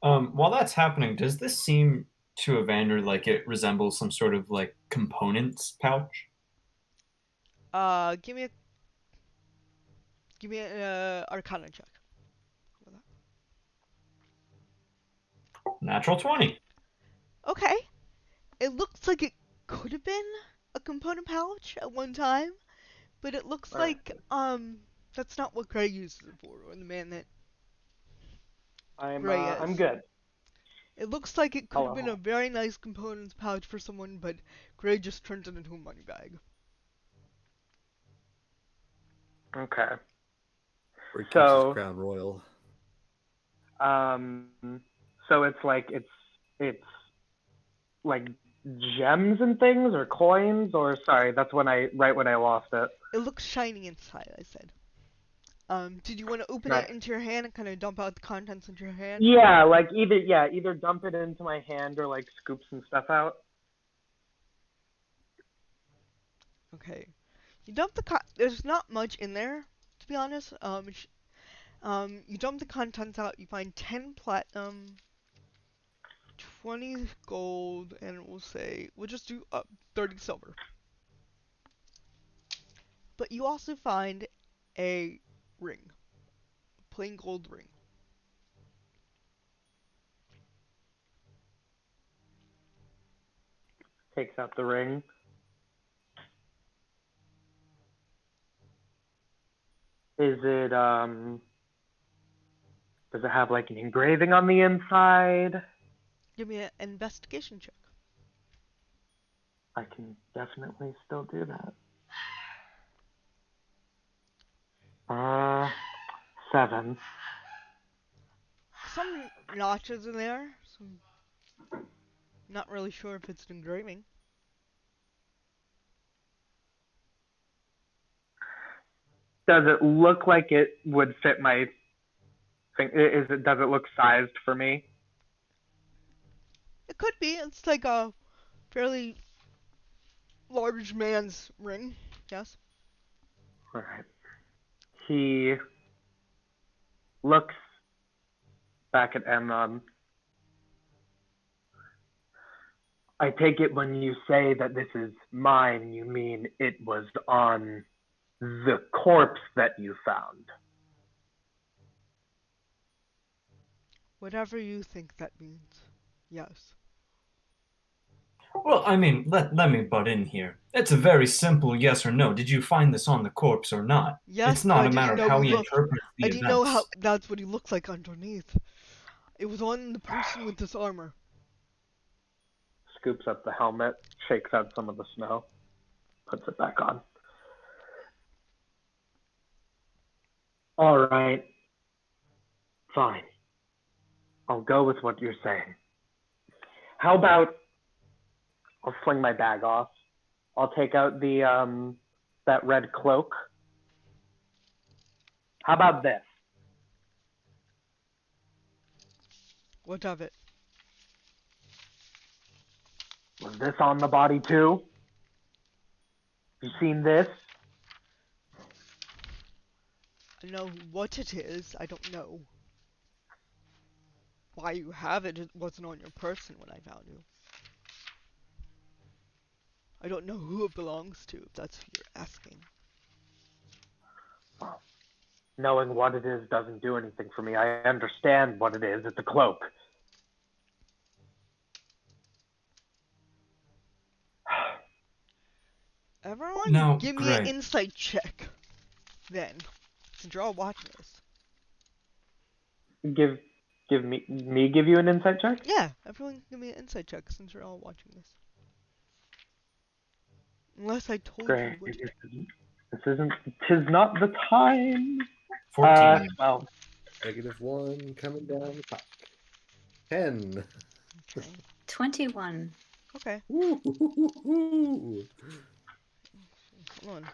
While that's happening, does this seem to Evander like it resembles some sort of like components pouch? Give me an Arcana check. Natural 20. Okay. It looks like it could have been a component pouch at one time, but it looks Alright. like that's not what Gray uses it for, or the man that Gray is. I'm good. It looks like it could have been Hello. a very nice components pouch for someone, but Gray just turned it into a money bag. Okay. Where he keeps So- his crown royal. So it's like gems and things, or coins, or sorry, that's when I lost it. It looks shiny inside, I said. Did you want to open Right. it into your hand and kind of dump out the contents into your hand? Yeah, like either dump it into my hand or like scoop some stuff out. Okay. You dump there's not much in there, to be honest. You dump the contents out, you find 10 platinum, 20 gold, and we'll just do 30 silver. But you also find a ring. A plain gold ring. Takes out the ring. Is it does it have like an engraving on the inside? Give me an investigation check. I can definitely still do that. 7. Some notches in there. Not really sure if it's an engraving. Does it look like it would fit my thing? Does it look sized for me? It could be. It's like a fairly large man's ring. Yes. Alright. He looks back at Emnon. I take it when you say that this is mine, you mean it was on the corpse that you found. Whatever you think that means. Yes. Well, I mean, let me butt in here. It's a very simple yes or no. Did you find this on the corpse or not? Yes, It's but not I a matter didn't of know how he he looked. interprets the I didn't know events. how that's what he looks like underneath. It was on the person with this armor. Scoops up the helmet, shakes out some of the snow, puts it back on. All right. Fine. I'll go with what you're saying. How about I'll fling my bag off. I'll take out the that red cloak. How about this? What of it? Was this on the body too? You seen this? I know what it is. I don't know why you have it. It wasn't on your person when I found you. I don't know who it belongs to, if that's what you're asking. Knowing what it is doesn't do anything for me. I understand what it is. It's a cloak. Everyone, No, give me an great. insight check, then, since you're all watching this. Give give you an insight check? Yeah, everyone give me an insight check, since you're all watching this. Unless I told you Great. what to do. Tis not the time. 14. Well, -1 coming down the pike. 10. Okay. 21. Okay, Woo-hoo-hoo-hoo-hoo. hold on.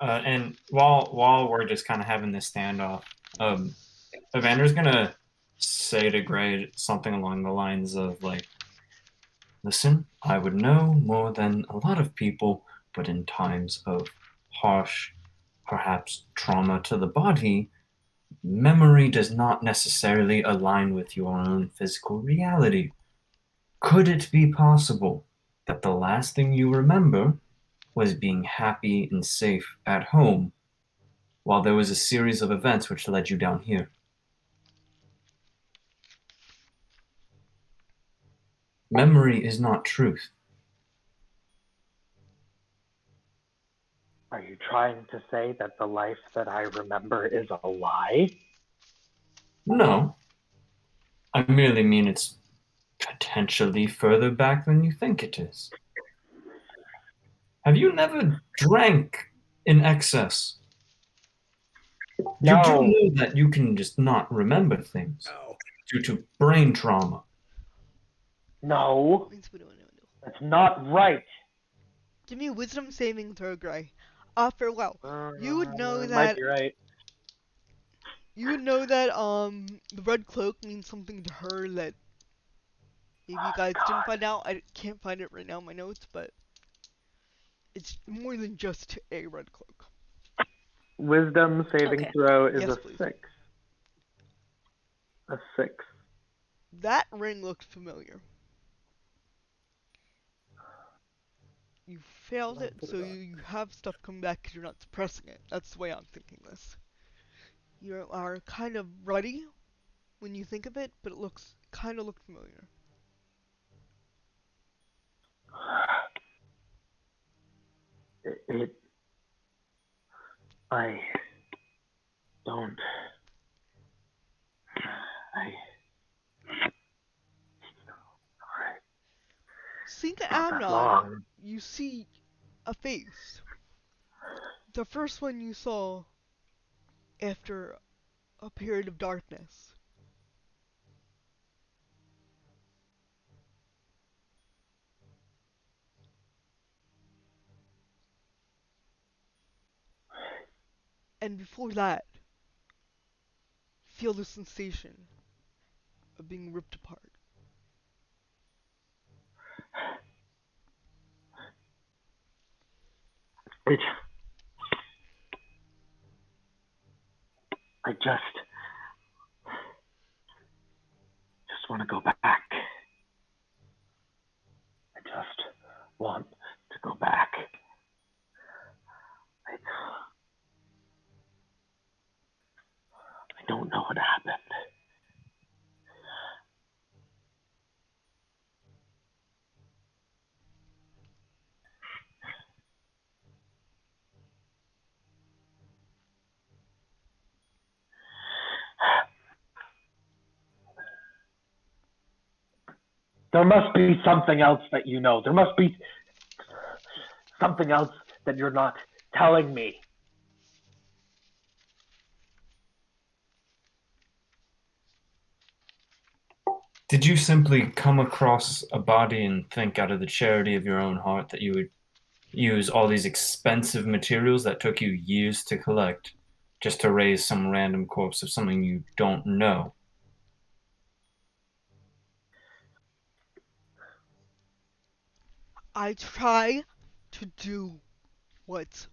And while we're just kind of having this standoff, Evander's gonna say to Gray something along the lines of like, "Listen, I would know more than a lot of people, but in times of harsh, perhaps trauma to the body, memory does not necessarily align with your own physical reality. Could it be possible that the last thing you remember was being happy and safe at home, while there was a series of events which led you down here? Memory is not truth." are you trying to say that the life that I remember is a lie? No, I merely mean it's potentially further back than you think it is. Have you never drank in excess? You do No. know that you can just not remember things Ow. due to brain trauma. No. That's not right. Give me a wisdom saving throw, Gray. Farewell. You would know Might that be right. the red cloak means something to her that maybe you guys didn't find out. I can't find it right now in my notes, but it's more than just a red cloak. Wisdom saving Okay. throw is Yes, a please. 6. A 6. That ring looked familiar. You failed it, Put so it on. you have stuff come back because you're not suppressing it. That's the way I'm thinking this. You are kind of ruddy when you think of it, but it looks kind of look familiar. I don't. Seeing Not that Amnon, long. you see a face. The first one you saw after a period of darkness. And before that, feel the sensation of being ripped apart. It, I just want to go back. I just want to go back. I don't know what happened. There must be something else that you know. There must be something else that you're not telling me. Did you simply come across a body and think out of the charity of your own heart that you would use all these expensive materials that took you years to collect just to raise some random corpse of something you don't know. I try to do what's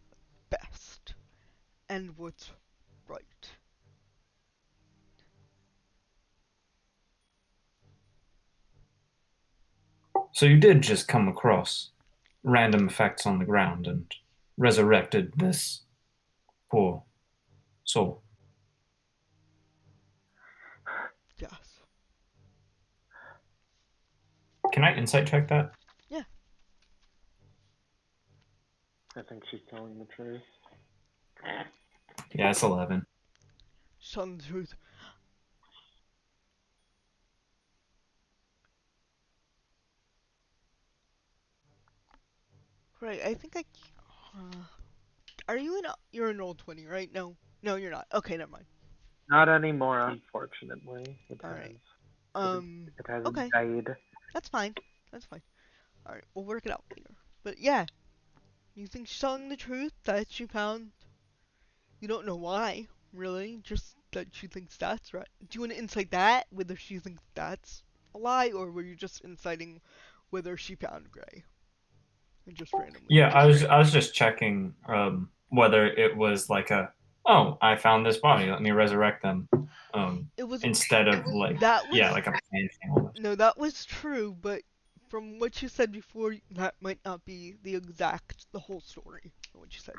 best and what's right. So you did just come across random effects on the ground and resurrected this poor soul. Yes. Can I insight check that? Yeah. I think she's telling the truth. Yeah, it's 11. Telling the truth. Right, I think are you you're an old 20, right? No. No, you're not. Okay, never mind. Not anymore, unfortunately. Alright. It has Okay. died. That's fine. That's fine. Alright, we'll work it out later. But yeah, you think she's telling the truth that she found. You don't know why, really. Just that she thinks that's right. Do you want to incite that? Whether she thinks that's a lie, or were you just inciting whether she found Gray? And just randomly. Yeah, I was just checking whether it was like oh, I found this body, let me resurrect them. It was. Instead of like That was. yeah, like a plan thing almost. No, that was true, but from what you said before, that might not be the whole story. What you said,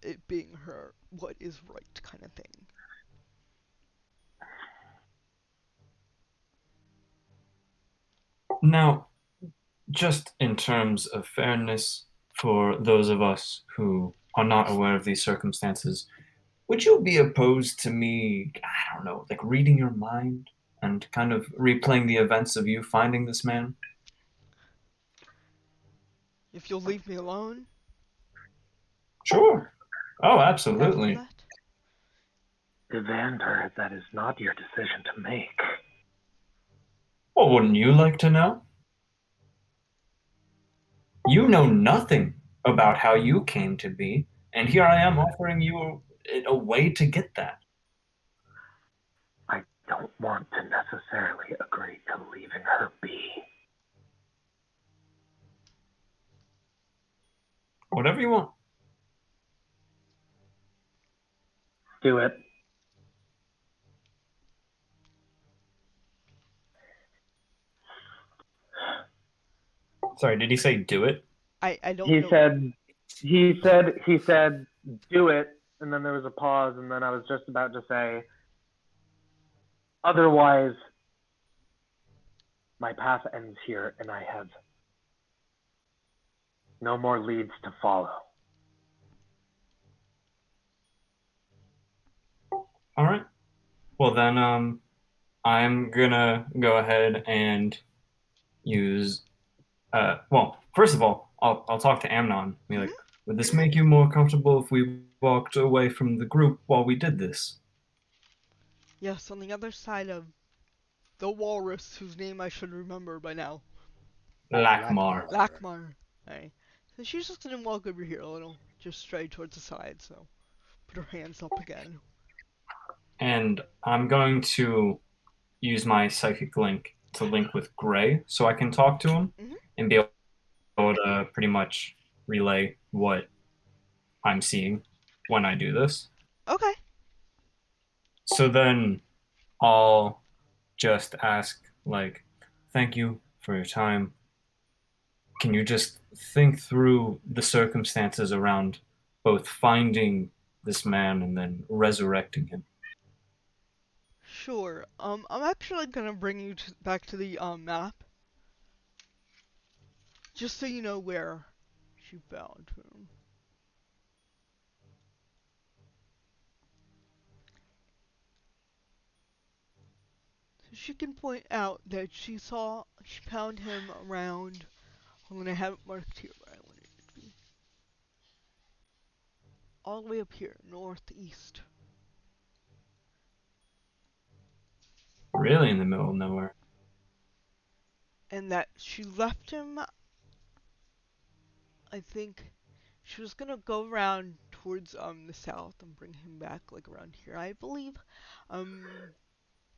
it being her what is right kind of thing. Now, just in terms of fairness for those of us who are not aware of these circumstances, would you be opposed to me, I don't know, like reading your mind and kind of replaying the events of you finding this man? If you'll leave me alone, Sure. Oh, after absolutely. that. Evander, that is not your decision to make. Well, wouldn't you like to know? You know nothing about how you came to be, and here I am offering you a way to get that. I don't want to necessarily agree to leaving her be. Whatever you want. Do it. Sorry, did he say do it? I don't He know. said, do it, and then there was a pause, and then I was just about to say, otherwise, my path ends here, and I have no more leads to follow. All right. Well then, I'm gonna go ahead and use. Well, first of all, I'll talk to Amnon. Be like, Mhm. would this make you more comfortable if we walked away from the group while we did this? Yes, on the other side of the walrus, whose name I should remember by now. Lakmar. Lakmar. Alright. So she's just gonna walk over here a little, just straight towards the side, so put her hands up again. And I'm going to use my psychic link to link with Gray so I can talk to him Mhm. and be able to pretty much relay what I'm seeing when I do this. Okay. So then I'll just ask, like, thank you for your time. Can you just think through the circumstances around both finding this man and then resurrecting him? Sure. I'm actually gonna bring you back to the map, just so you know where she found him. So she can point out that she found him around. I'm gonna have it marked here where I wanted it to be. All the way up here, northeast. Really in the middle of nowhere. And that she left him, I think she was gonna go around towards the south and bring him back like around here, I believe.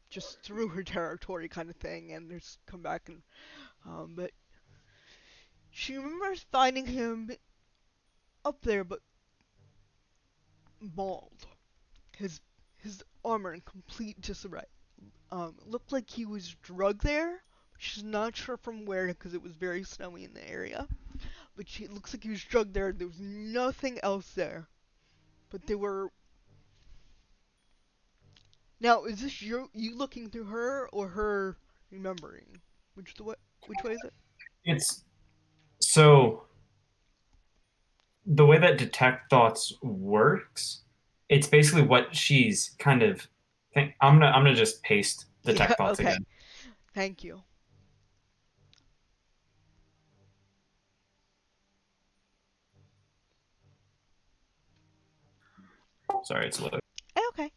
Just through her territory kind of thing, and just come back and but she remembers finding him up there, but mauled. His armor in complete disarray. Looked like he was drugged there. She's not sure from where because it was very snowy in the area. But it looks like he was drugged there. There was nothing else there. But they were. Now, is this you looking through her or her remembering? Which way is it? It's so the way that detect thoughts works. It's basically what she's kind of. I'm gonna just paste detect Yeah, thoughts okay. again. Thank you. Sorry, it's low. Okay.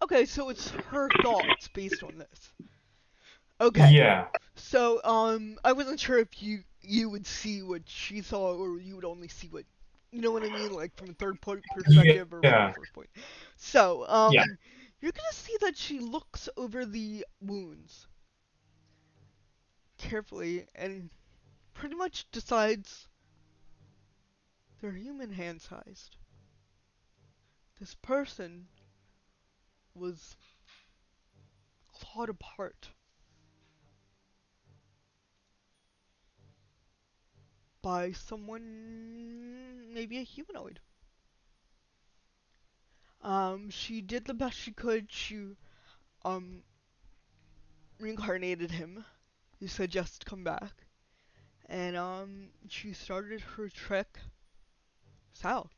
Okay, so it's her thoughts based on this. Okay. Yeah. So, I wasn't sure if you would see what she saw, or you would only see what, you know what I mean, like from a third point perspective or from a Yeah. first point. So, Yeah. you're gonna see that she looks over the wounds carefully and pretty much decides they're human hand sized. This person was clawed apart by someone, maybe a humanoid. She did the best she could. She um reincarnated him. He said just come back, and she started her trek south.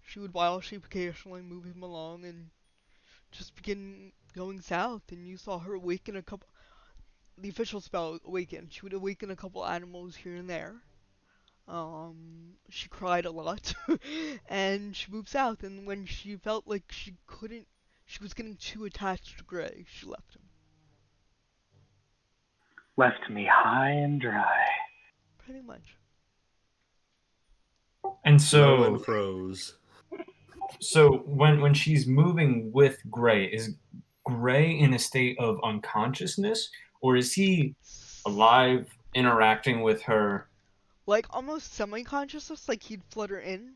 She would while she occasionally move him along and just begin going south. And you saw her awaken a couple. The official spell awaken. She would awaken a couple animals here and there. She cried a lot, and she moved south. And when she felt like she couldn't, she was getting too attached to Gray, she left him. Left me high and dry. Pretty much. And Slow and so froze. when she's moving with Gray, is Gray in a state of unconsciousness, or is he alive, interacting with her? Like almost semi-consciousness, like he'd flutter in,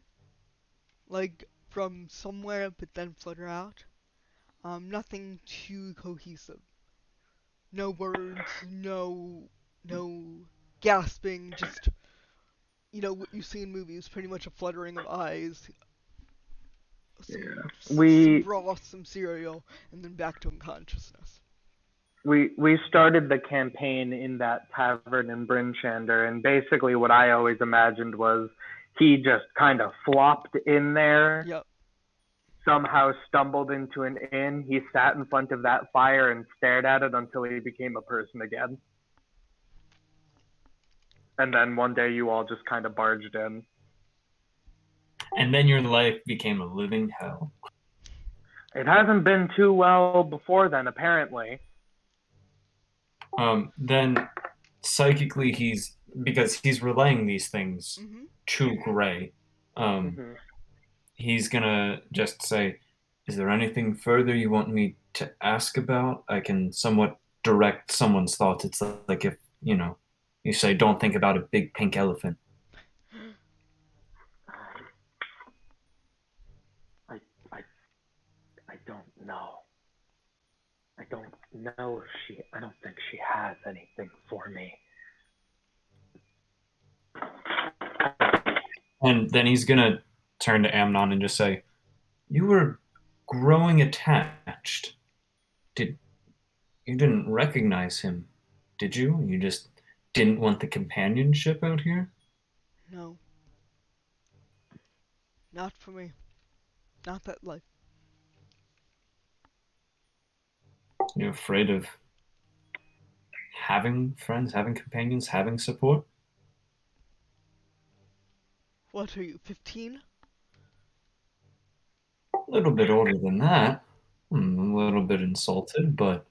like from somewhere, but then flutter out. Nothing too cohesive. No words, no gasping. Just what you see in movies, pretty much a fluttering of eyes, some We broth, some cereal, and then back to unconsciousness. we started the campaign in that tavern in Brinchander, and basically what I always imagined was he just kind of flopped in there, Yep. somehow stumbled into an inn. He sat in front of that fire and stared at it until he became a person again. And then one day you all just kind of barged in. And then your life became a living hell. It hasn't been too well before then, apparently. Then psychically because he's relaying these things Mhm. to Gray. He's gonna just say, "Is there anything further you want me to ask about? I can somewhat direct someone's thoughts. It's like if you say, don't think about a big pink elephant." I don't know. I don't know if I don't think she has anything for me. And then he's gonna turn to Amnon and just say, "You were growing attached. You didn't recognize him, did you? You just didn't want the companionship out here?" No. Not for me. Not that life. You're afraid of having friends, having companions, having support? What are you, 15? A little bit older than that. A little bit insulted, but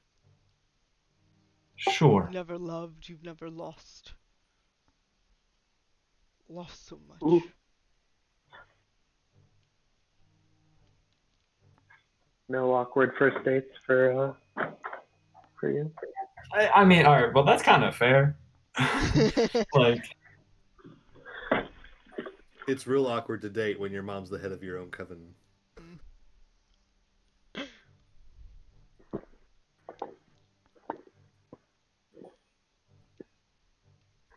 You've sure. never loved, you've never lost. Lost so much. Ooh. No awkward first dates for you? I mean, all right, well, that's kind of fair. Like, It's real awkward to date when your mom's the head of your own coven.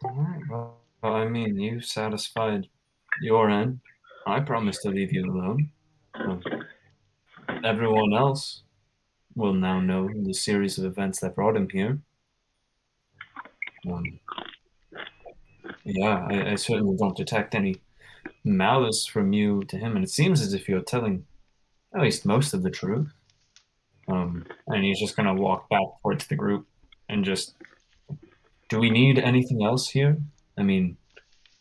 all right, well, I mean, you satisfied your end. I promise to leave you alone. Um, everyone else will now know the series of events that brought him here. Um, yeah, I certainly don't detect any malice from you to him, and it seems as if you're telling at least most of the truth. And he's just gonna walk back towards the group and just, do we need anything else here? I mean,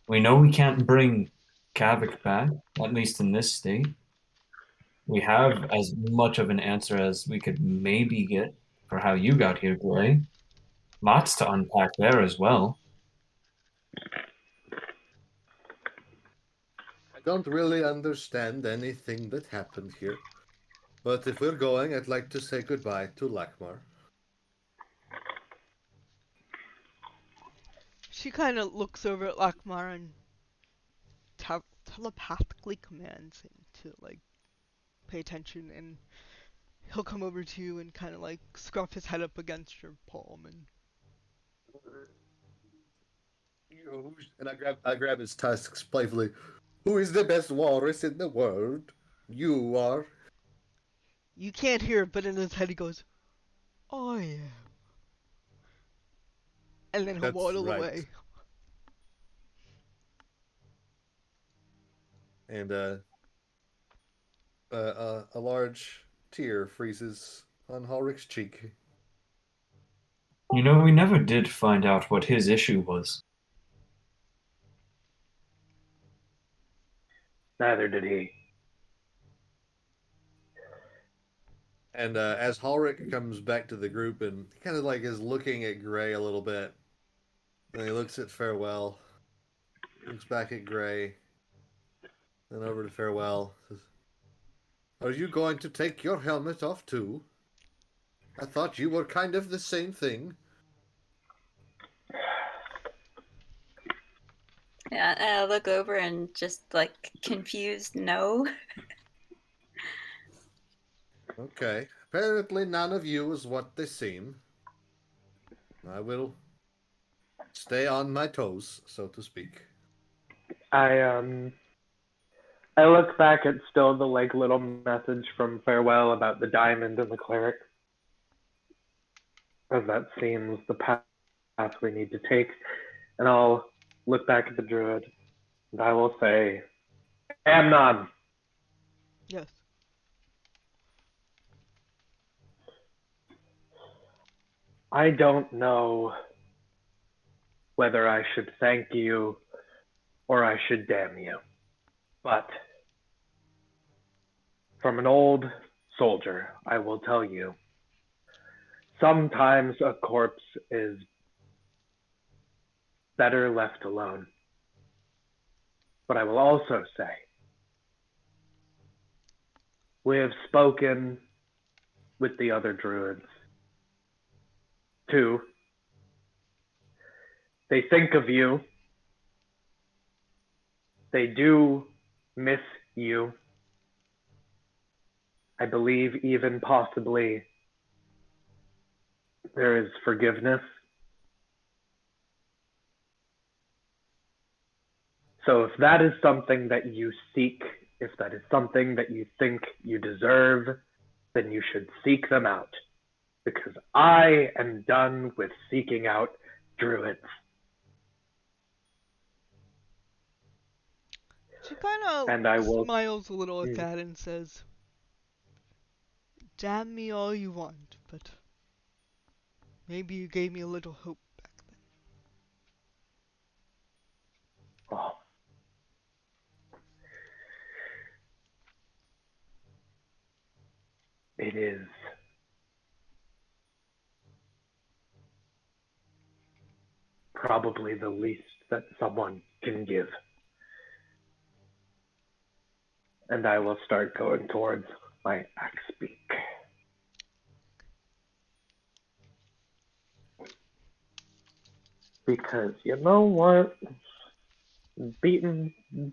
we know we can't bring Kavik back, at least in this state. We have as much of an answer as we could maybe get for how you got here, Gray. Lots to unpack there as well. I don't really understand anything that happened here. But if we're going, I'd like to say goodbye to Lakmar. She kind of looks over at Lakmar and telepathically commands him to, like, pay attention, and he'll come over to you and kind of, like, scruff his head up against your palm and... And I grab his tusks playfully. Who is the best walrus in the world? You are. You can't hear it, but in his head he goes, I am. And then he'll That's waddle right. away. And a large tear freezes on Halrich's cheek. You know, we never did find out what his issue was. Neither did he. And as Halrich comes back to the group and kind of like is looking at Gray a little bit, and he looks at Farewell, looks back at Gray, then over to Farewell. Says, are you going to take your helmet off too? I thought you were kind of the same thing. Yeah, I look over and just like confused no. Okay. Apparently none of you is what they seem. I will stay on my toes, so to speak. I look back at still the like little message from Farewell about the diamond and the cleric, as that seems the path we need to take, and I'll look back at the druid, and I will say, Amnon, Yes. I don't know whether I should thank you or I should damn you, but from an old soldier, I will tell you, sometimes a corpse is better left alone. But I will also say, we have spoken with the other druids. Too. They think of you. They do miss you. I believe even possibly there is forgiveness. So if that is something that you seek, if that is something that you think you deserve, then you should seek them out. Because I am done with seeking out druids. She kind And I of will. smiles a little at that and says, damn me all you want, but Maybe you gave me a little hope back then. Oh. It is probably the least that someone can give. And I will start going towards my axe beak. Because you know what? Beating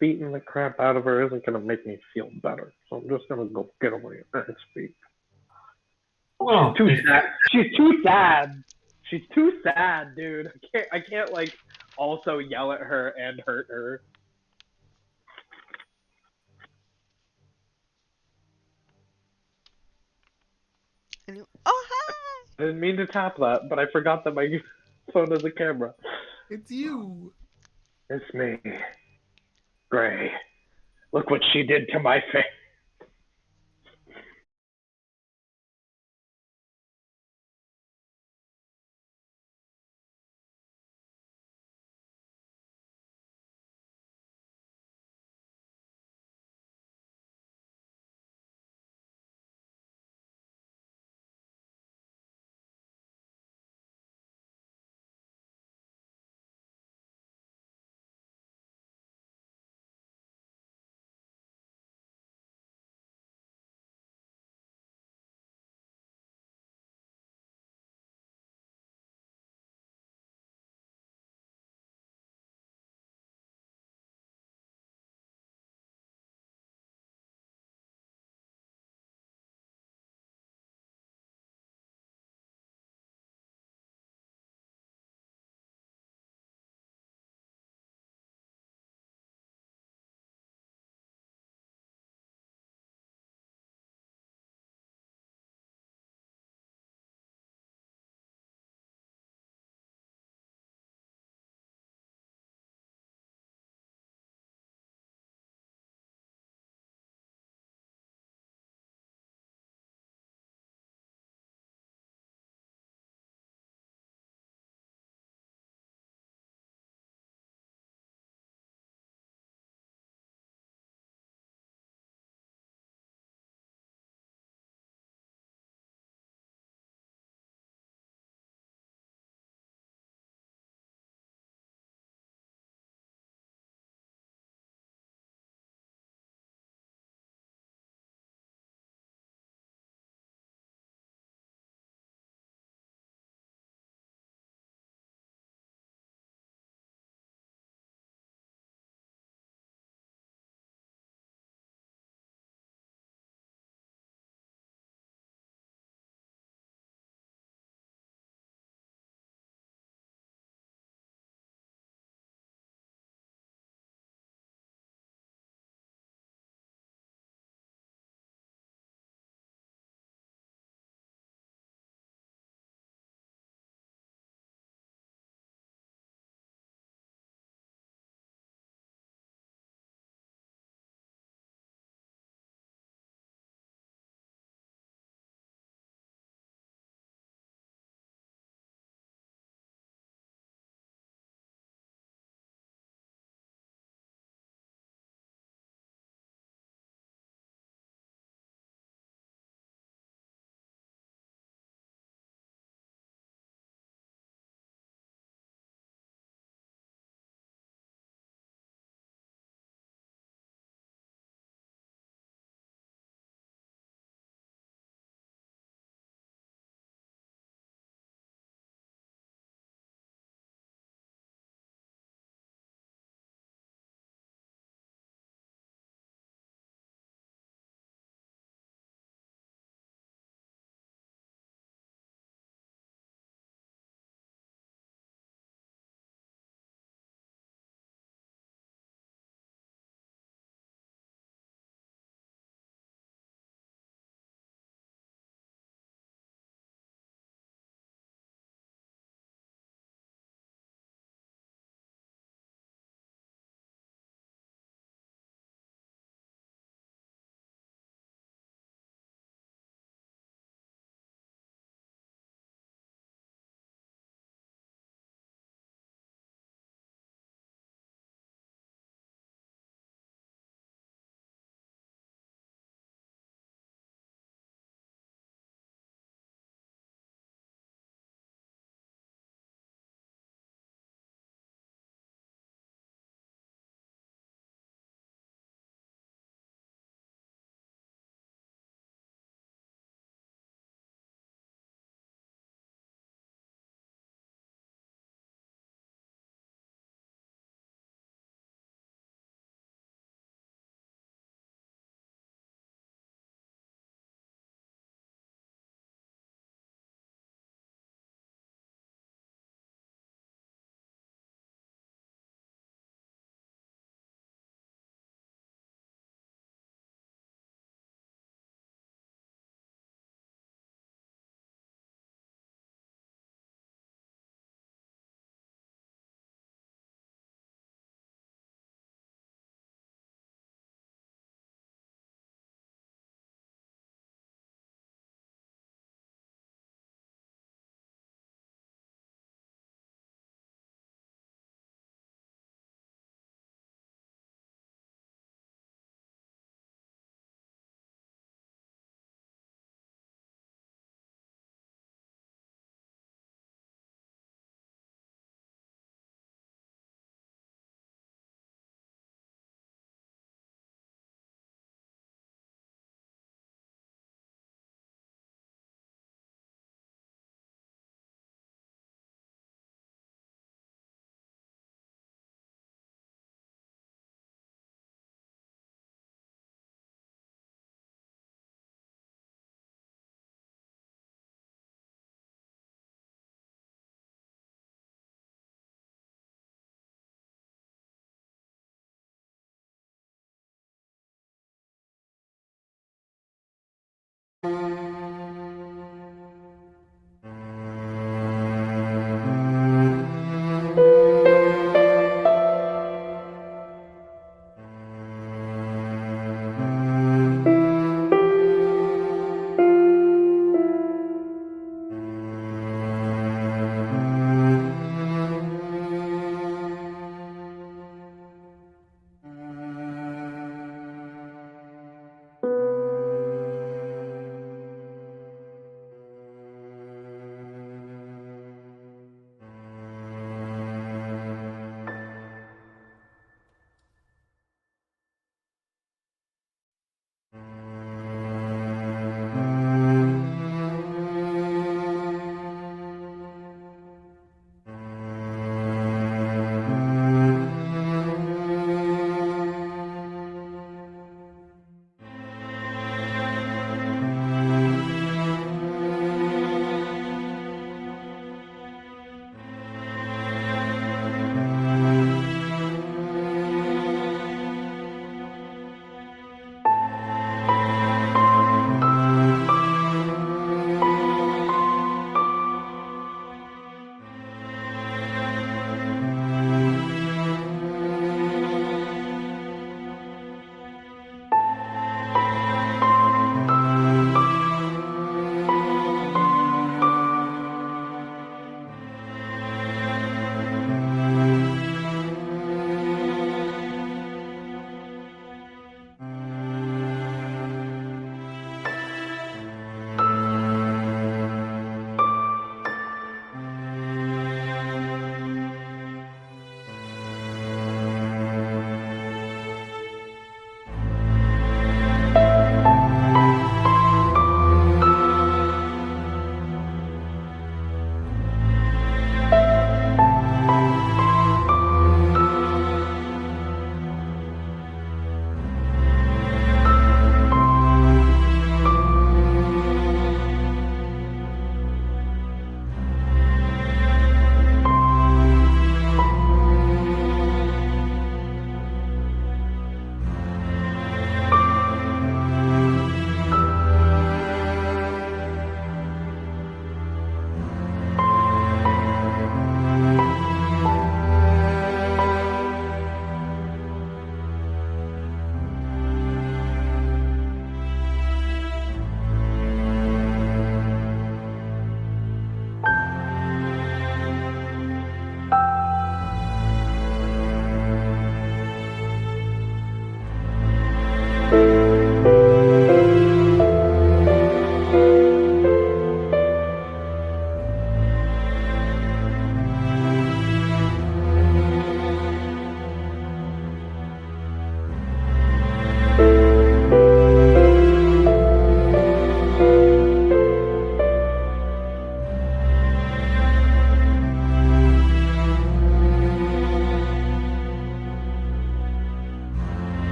the crap out of her isn't gonna make me feel better. So I'm just gonna go get away and speak. Well, Too sad. She's too sad. She's too sad, dude. I can't like also yell at her and hurt her. Oh, hi! I didn't mean to tap that, but I forgot that my phone has a camera. It's you. It's me. Gray. Look what she did to my face.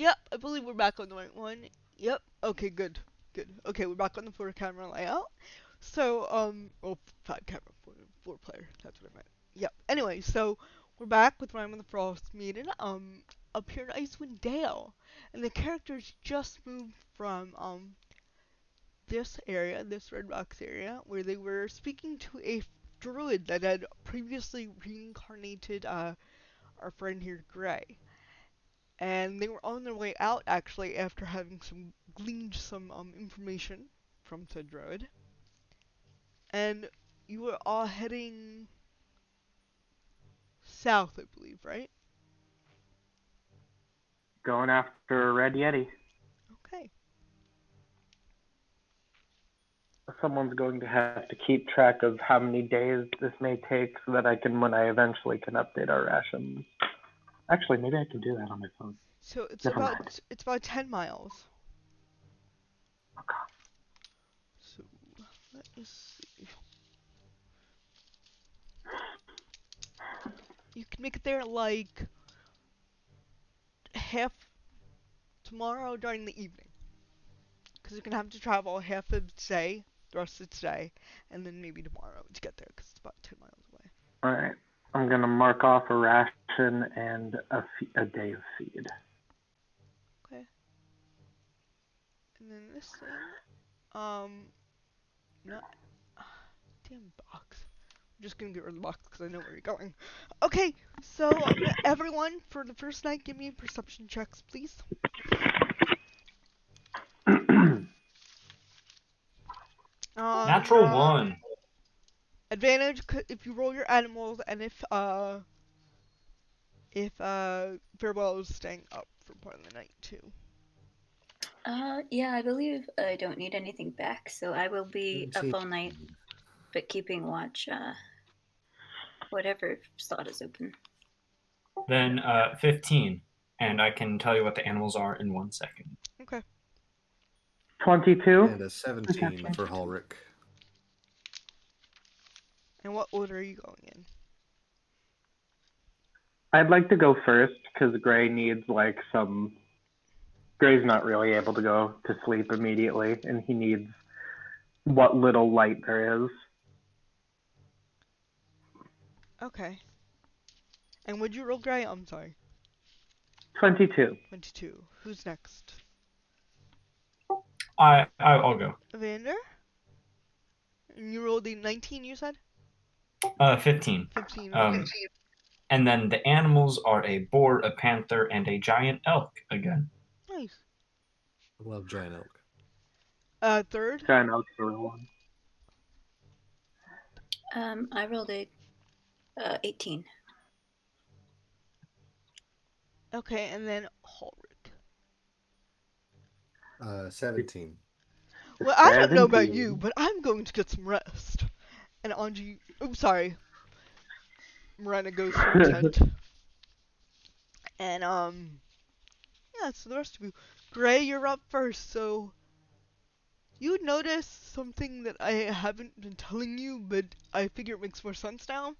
Yep, I believe we're back on the right one. Yep. Okay, good. Good. Okay, we're back on the 4 camera layout. So, well, 5 camera, 4 player. That's what I meant. Yep. Anyway, so we're back with Rime and the Frostmaiden, up here in Icewind Dale. And the characters just moved from, this area, this red box area, where they were speaking to a druid that had previously reincarnated, our friend here, Gray. And they were on their way out actually after having gleaned some information from said druid. And you were all heading south, I believe, right? Going after a red yeti. Okay. Someone's going to have to keep track of how many days this may take so that I can, when I eventually can update our rations. Actually, maybe I can do that on my phone. So it's Never about mind. it's about 10 miles. Okay. So let me see. You can make it there like half tomorrow during the evening. Because you're gonna have to travel half of today, the rest of today, and then maybe tomorrow to get there because it's about 10 miles away. All right. I'm going to mark off a ration and a day of feed. Okay. And then this thing, not, damn box. I'm just gonna get rid of the box because I know where you're going. Okay, so everyone, for the first night, give me perception checks, please. Natural one. Advantage if you roll your animals, and if Farewell is staying up for part of the night too. Yeah, I believe I don't need anything back, so I will be up all night, but keeping watch, whatever slot is open. Then 15, and I can tell you what the animals are in 1 second. Okay. 22. And a 17 for Hulrick. And what order are you going in? I'd like to go first because Gray needs Gray's not really able to go to sleep immediately, and he needs what little light there is. Okay. And would you roll, Gray? I'm sorry. 22. 22. Who's next? I'll go. Evander? And you rolled a 19, you said? 15. 15. Okay. And then the animals are a boar, a panther, and a giant elk again. Nice. I love giant elk. Third? Giant elk's the real one. I rolled a 18. Okay, and then Hulrick. 17. Well, I don't know about 17. you, but I'm going to get some rest. And Anji, oops, sorry. Miranda goes to her tent. And, yeah, so the rest of you. Gray, you're up first, so you notice something that I haven't been telling you, but I figure it makes more sense now.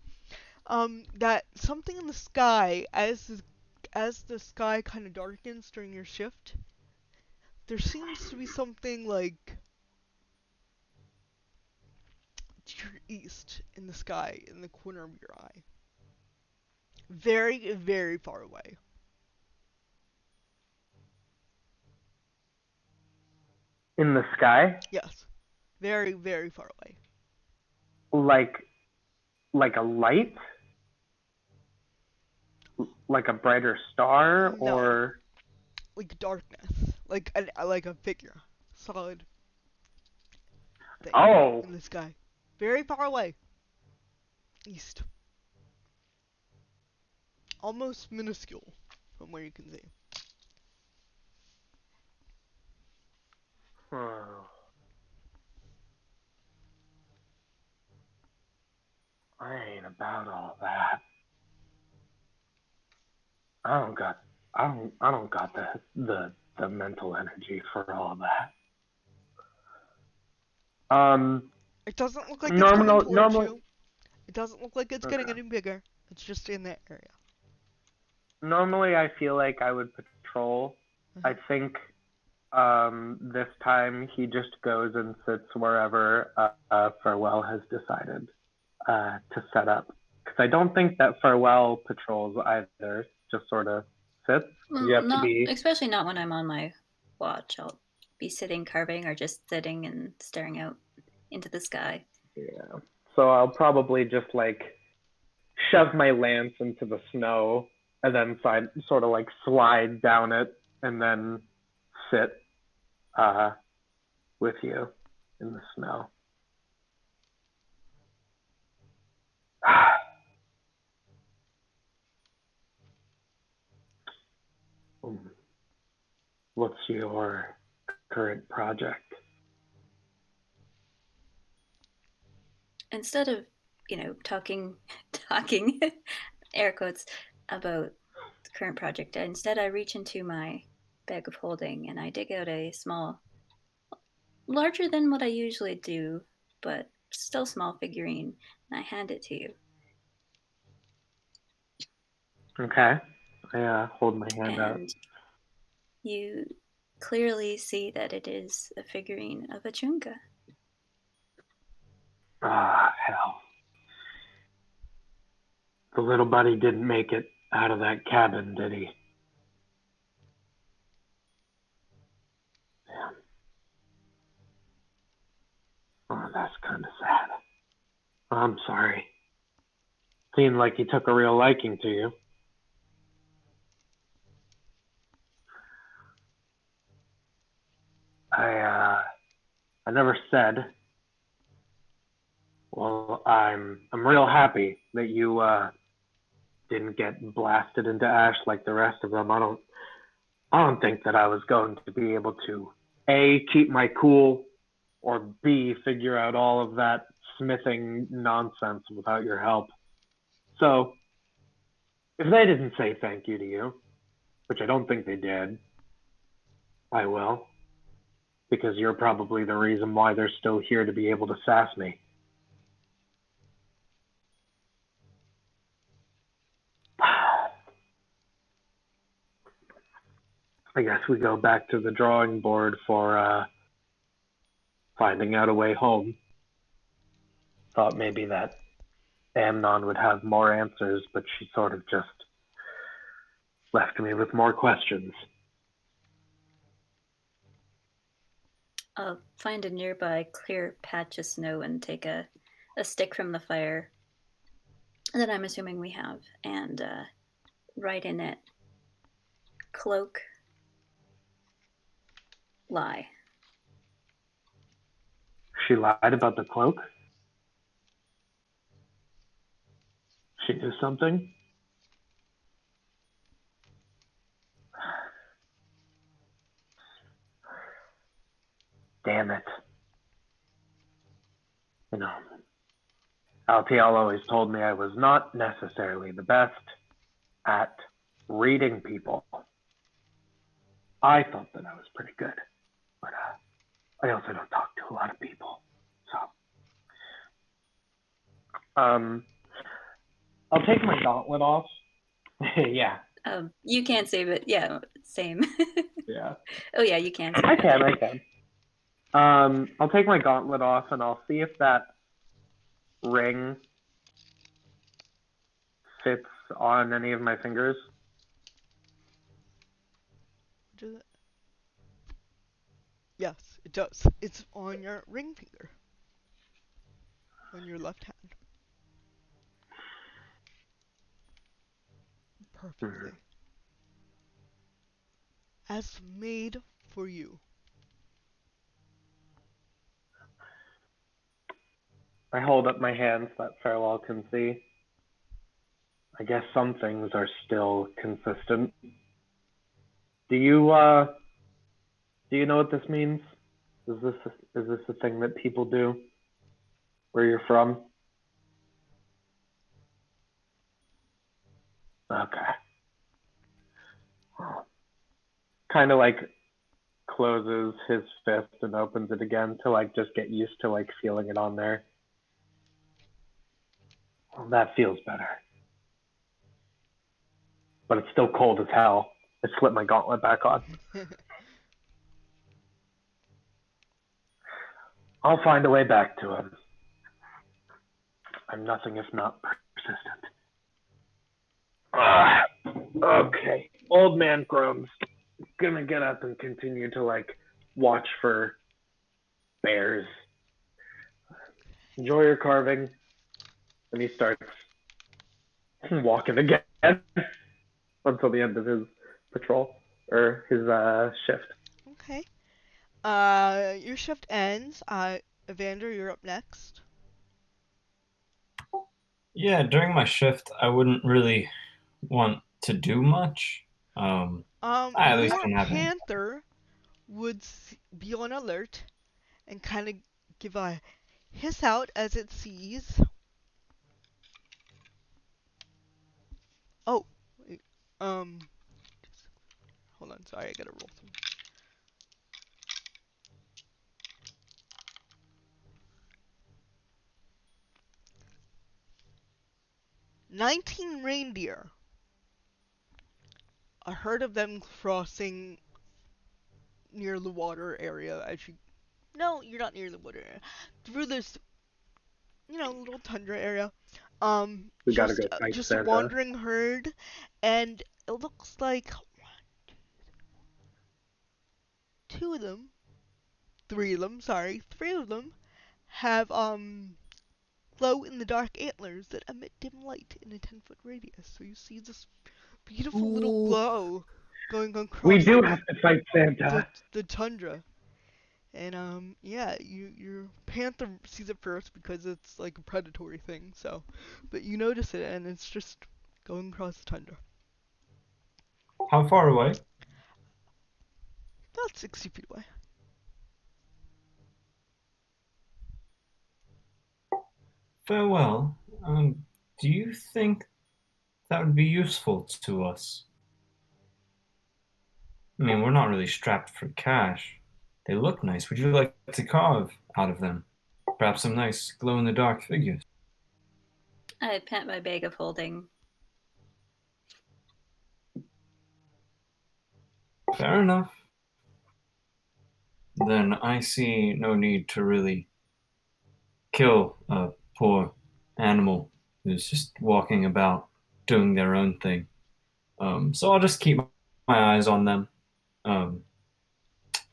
That something in the sky, as the sky kind of darkens during your shift, there seems to be something like to your east in the sky, in the corner of your eye. Very, very far away. In the sky? Yes. Very, very far away. Like a light? Like a brighter star? No. Or Like darkness. Like a figure. Solid thing in the sky. Very far away. East. Almost minuscule from where you can see. I ain't about all that. I don't got the mental energy for all that. It doesn't look like it's coming towards normally, you. It doesn't look like it's getting any bigger. It's just in that area. Normally I feel like I would patrol I think this time he just goes and sits wherever Farewell has decided to set up. Because I don't think that Farewell patrols either, just sort of sits. Well, You have to be. especially not when I'm on my watch. I'll be sitting carving or just sitting and staring out into the sky. Yeah. So I'll probably just like shove my lance into the snow and then sort of like slide down it and then sit with you in the snow. What's your current project? Instead of, talking air quotes about the current project, instead I reach into my bag of holding and I dig out a small, larger than what I usually do, but still small figurine, and I hand it to you. Okay. I hold my hand out. And you clearly see that it is a figurine of a chunga. Ah, hell. The little buddy didn't make it out of that cabin, did he? Yeah. Oh, that's kind of sad. I'm sorry. Seemed like he took a real liking to you. I never said. Well, I'm real happy that you didn't get blasted into ash like the rest of them. I don't think that I was going to be able to A, keep my cool, or B, figure out all of that smithing nonsense without your help. So, if they didn't say thank you to you, which I don't think they did, I will, because you're probably the reason why they're still here to be able to sass me. I guess we go back to the drawing board for finding out a way home. Thought maybe that Amnon would have more answers, but she sort of just left me with more questions. I'll find a nearby clear patch of snow and take a stick from the fire that I'm assuming we have and write in it cloak, lie. She lied about the cloak? She knew something? Damn it. You know, LTL always told me I was not necessarily the best at reading people. I thought that I was pretty good, but I also don't talk to a lot of people. So, I'll take my gauntlet off. Yeah. You can't save it. Yeah, same. Yeah. Oh yeah, you can. I can. I'll take my gauntlet off and I'll see if that ring fits on any of my fingers. Do that. Yes, it does. It's on your ring finger. On your left hand. Perfectly. As made for you. I hold up my hands that Farewell can see. I guess some things are still consistent. Do you know what this means? Is this a thing that people do where you're from? Okay. Kind of like closes his fist and opens it again to like just get used to like feeling it on there. Well, that feels better. But it's still cold as hell. I slip my gauntlet back on. I'll find a way back to him. I'm nothing if not persistent. Okay. Old man Chrome's gonna get up and continue to watch for bears. Enjoy your carving. And he starts walking again until the end of his patrol or his shift. Okay. Your shift ends. Evander, you're up next. Yeah, during my shift, I wouldn't really want to do much. I at least Your don't have any. panther would be on alert and kind of give a hiss out as it sees. Oh, wait, hold on. Sorry, I gotta roll some. "19 reindeer. A herd of them crossing near the water area as you. No, you're not near the water area. Through this, little tundra area. We gotta go fight Just a Santa. wandering herd, and it looks like two of them, three of them, sorry, three of them have glow in the dark antlers that emit dim light in a 10-foot radius. So you see this beautiful little Ooh. glow going across We do have to fight Santa. the tundra. And yeah, your panther sees it first because it's like a predatory thing. So, but you notice it, and it's just going across the tundra. How far away? About 60 feet away. Farewell. Do you think that would be useful to us? I mean, we're not really strapped for cash. They look nice. Would you like to carve out of them? Perhaps some nice glow-in-the-dark figures. I pat my bag of holding. Fair enough. Then I see no need to really kill a poor animal who's just walking about doing their own thing. So I'll just keep my eyes on them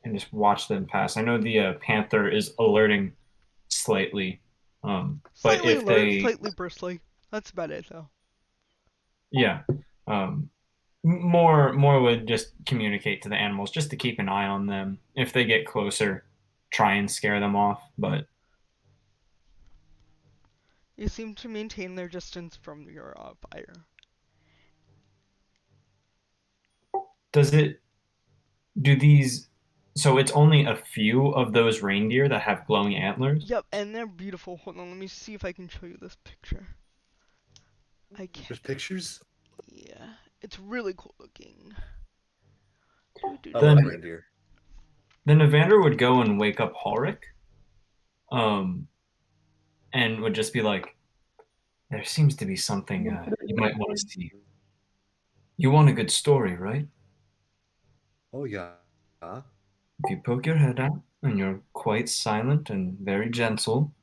and just watch them pass. I know the panther is alerting slightly, but Slightly if alert, they, slightly bristly. That's about it, though. yeah, more would just communicate to the animals just to keep an eye on them. If they get closer, try and scare them off. But They seem to maintain their distance from your fire. does it? Do these? So it's only a few of those reindeer that have glowing antlers. Yep, and they're beautiful. Hold on, let me see if I can show you this picture. I There's can't. pictures. Yeah, it's really cool looking. I Then- love reindeer. Then Evander would go and wake up Ulrich, and would just be like, "There seems to be something you might want to see. You want a good story, right? Oh yeah. If you poke your head out and you're quite silent and very gentle,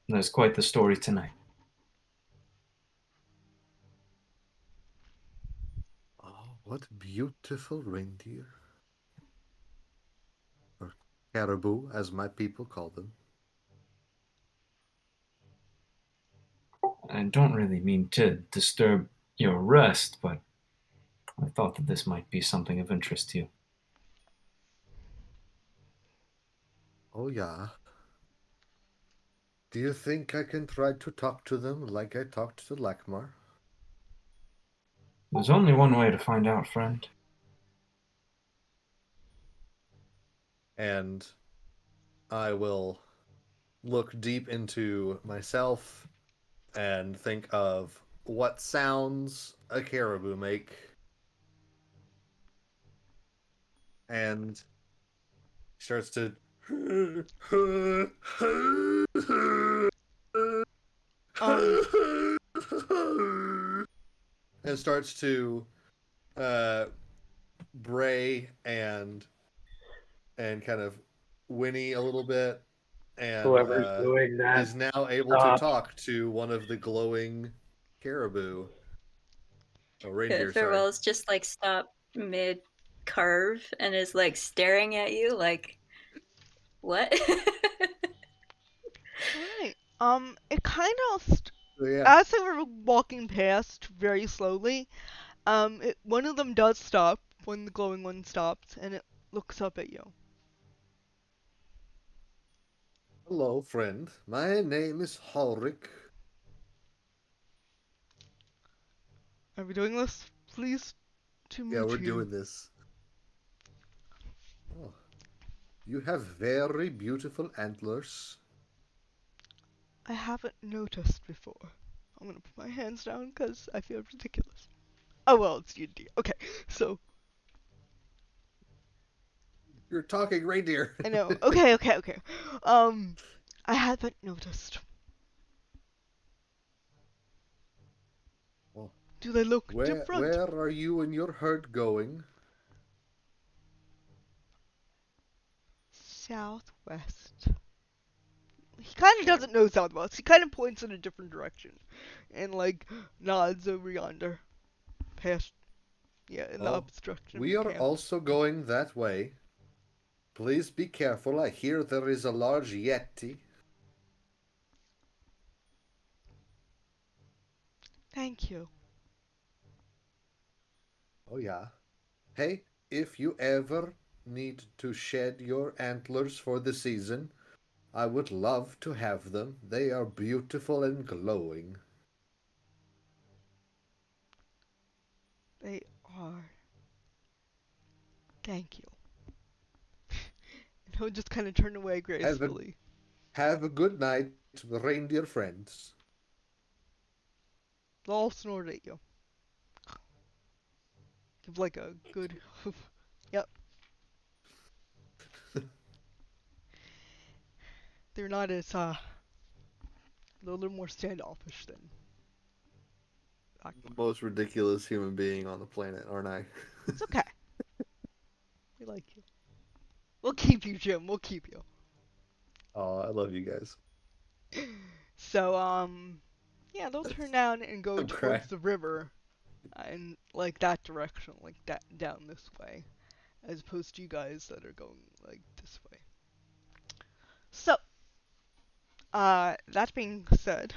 there's quite the story tonight." Oh, what beautiful reindeer. Or caribou, as my people call them. I don't really mean to disturb your rest, but I thought that this might be something of interest to you. Oh yeah. Do you think I can try to talk to them like I talked to Lakmar? There's only one way to find out, friend. And I will look deep into myself and think of what sounds a caribou make. And starts to and starts to Bray and kind of whinny a little bit, and Whoever's doing that, is now able to stop. talk to one of the glowing caribou. Oh, reindeer, sorry. Farewell's just like stop mid curve and is like staring at you like, what? Alright. It kind of, So, yeah. as they were walking past very slowly, one of them does stop, when the glowing one stops, and it looks up at you. Hello, friend. My name is Ulrich. Are we doing this? Please to meet Yeah, we're you. doing this. Oh, you have very beautiful antlers. I haven't noticed before. I'm gonna put my hands down because I feel ridiculous. Oh well, it's D&D. Okay, so You're talking reindeer. I know. Okay. I haven't noticed. Well, Do they look where different? are you and your herd going? Southwest. He kind of doesn't know southwest. He kind of points in a different direction, and like nods over yonder, past, yeah, in the Oh, opposite direction of we your are camp. also going that way. Please be careful. I hear there is a large yeti. Thank you. Oh, yeah. Hey, if you ever need to shed your antlers for the season, I would love to have them. They are beautiful and glowing. They are. Thank you. And he'll just kind of turn away gracefully. Have a good night, reindeer friends. They'll all snort at you. Give like a good. Yep. They're not as they're a little more standoffish than The most ridiculous human being on the planet, aren't I? It's okay. We like you. We'll keep you, Jim. We'll keep you. Oh, I love you guys. So, yeah, they'll turn down and go I'm crying. towards the river, in like that direction, like that down this way, as opposed to you guys that are going like this way. So, that being said,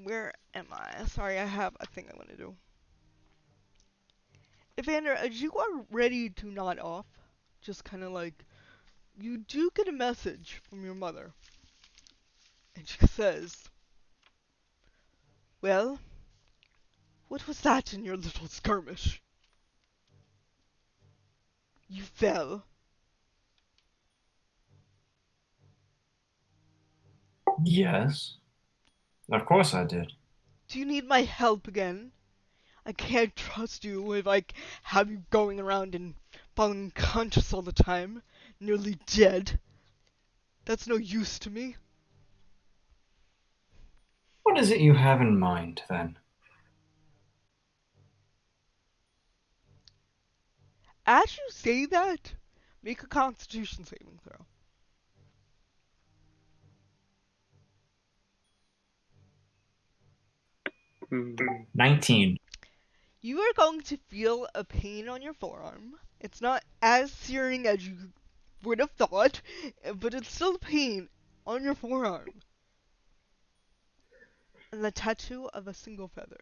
where am I? Sorry, I have a thing I want to do. Evander, as you are ready to nod off, just kind of like, you do get a message from your mother. And she says, well, what was that in your little skirmish? You fell. Yes. Of course I did. Do you need my help again? I can't trust you if I have you going around and falling unconscious all the time, nearly dead. That's no use to me. What is it you have in mind, then? As you say that, make a Constitution saving throw. Hmm. 19. You are going to feel a pain on your forearm. It's not as searing as you would have thought, but it's still pain on your forearm. And the tattoo of a single feather.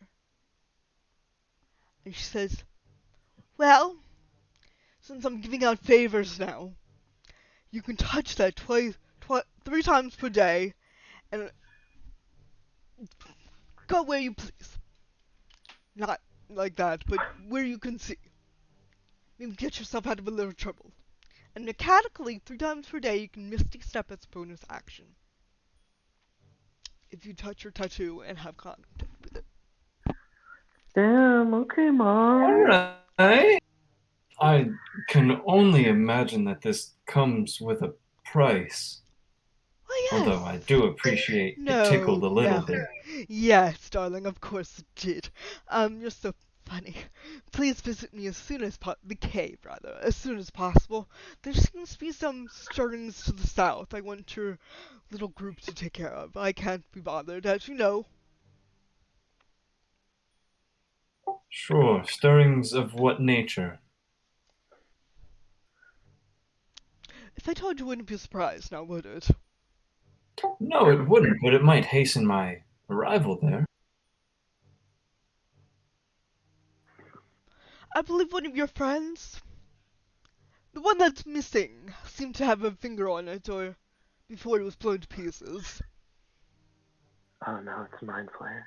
And she says, well, since I'm giving out favors now, you can touch that three times per day, and go where you please. Not like that, but where you can see. Maybe get yourself out of a little trouble. And mechanically, 3 times per day, you can Misty Step as bonus action. If you touch your tattoo and have contact with it. Damn, okay, Mom. Alright. I can only imagine that this comes with a price. Oh yes. Although I do appreciate it tickled a little bit. Yes, darling, of course it did. You're so funny. Please visit me as soon as the cave, rather, as soon as possible. There seems to be some stirrings to the south. I want your little group to take care of. I can't be bothered, as you know. Sure, stirrings of what nature? If I told you, wouldn't be surprised, now would it? No, it wouldn't, but it might hasten my arrival there. I believe one of your friends, the one that's missing, seemed to have a finger on it, or before it was blown to pieces. Oh no, it's Mind Flayer.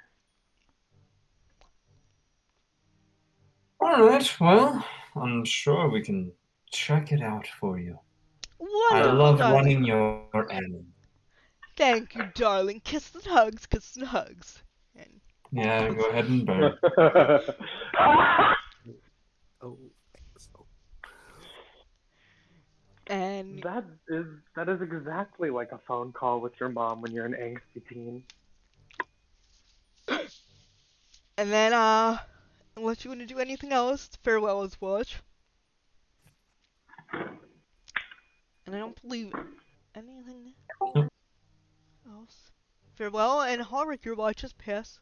Alright, well, I'm sure we can check it out for you. I Wonderful, love darling. running your errand. Thank you, darling. Kisses and hugs, kisses and hugs. And Yeah, go ahead and burn. Oh, and that is exactly like a phone call with your mom when you're an angsty teen. and then unless you want to do anything else, farewell as watch. And I don't believe anything else. Farewell, and Horik, your watches pass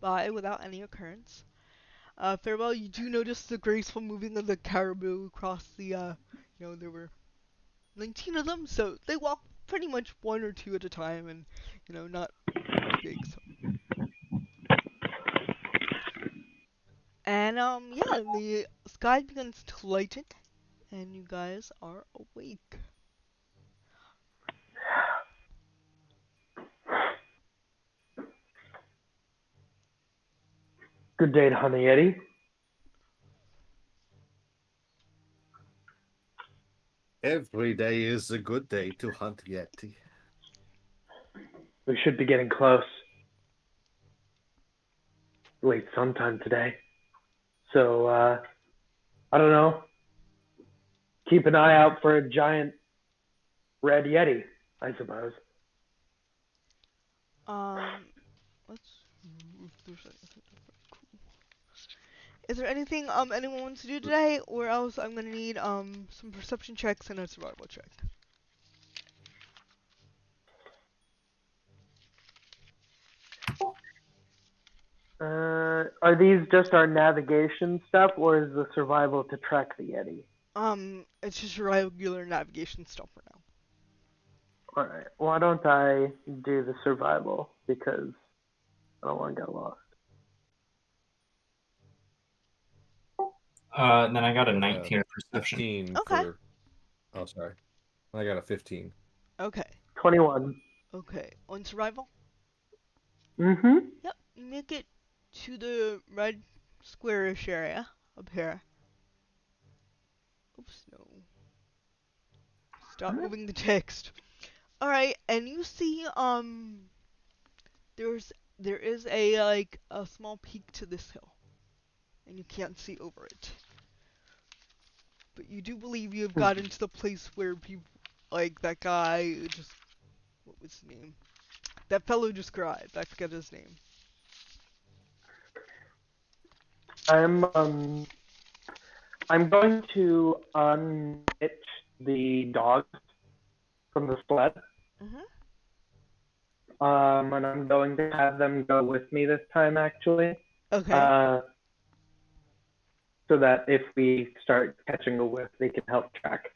by without any occurrence. Farewell, you do notice the graceful moving of the caribou across the, there were 19 of them, so they walk pretty much one or two at a time, and, not too big, so. And, yeah, the sky begins to lighten, and you guys are awake. Good day, Honey Yeti. every day is a good day to hunt Yeti. We should be getting close. Late sometime today. So, I don't know. Keep an eye out for a giant red Yeti, I suppose. Let's move through anything. Is there anything anyone wants to do today, or else I'm gonna need some perception checks and a survival check. Are these just our navigation stuff, or is the survival to track the Yeti? It's just regular navigation stuff for now. Alright, why don't I do the survival, because I don't want to get lost. Then I got a 19 perception. 15 Okay. for. Oh, sorry. I got a 15. Okay. 21. Okay. On survival? Mm-hmm. Yep. You make it to the red squarish area up here. Oops, no. Stop moving the text. Alright, and you see, there is a small peak to this hill. And you can't see over it. But you do believe you have gotten to the place where people, like that guy, what was his name? That fellow described, I forget his name. I'm going to unhitch the dogs from the sled. Mhm. And I'm going to have them go with me this time, actually. Okay. So that if we start catching a whiff, they can help track.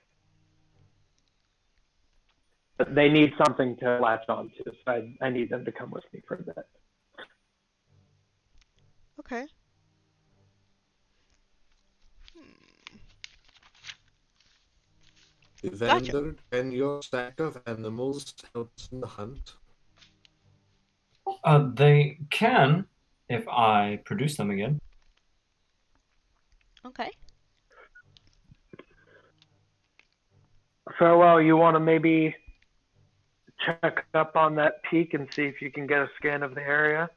But they need something to latch onto, so I need them to come with me for a bit. Okay. Evander, can your stack of animals help us in the hunt? They can, if I produce them again. Okay. Farewell, you want to maybe check up on that peak and see if you can get a scan of the area?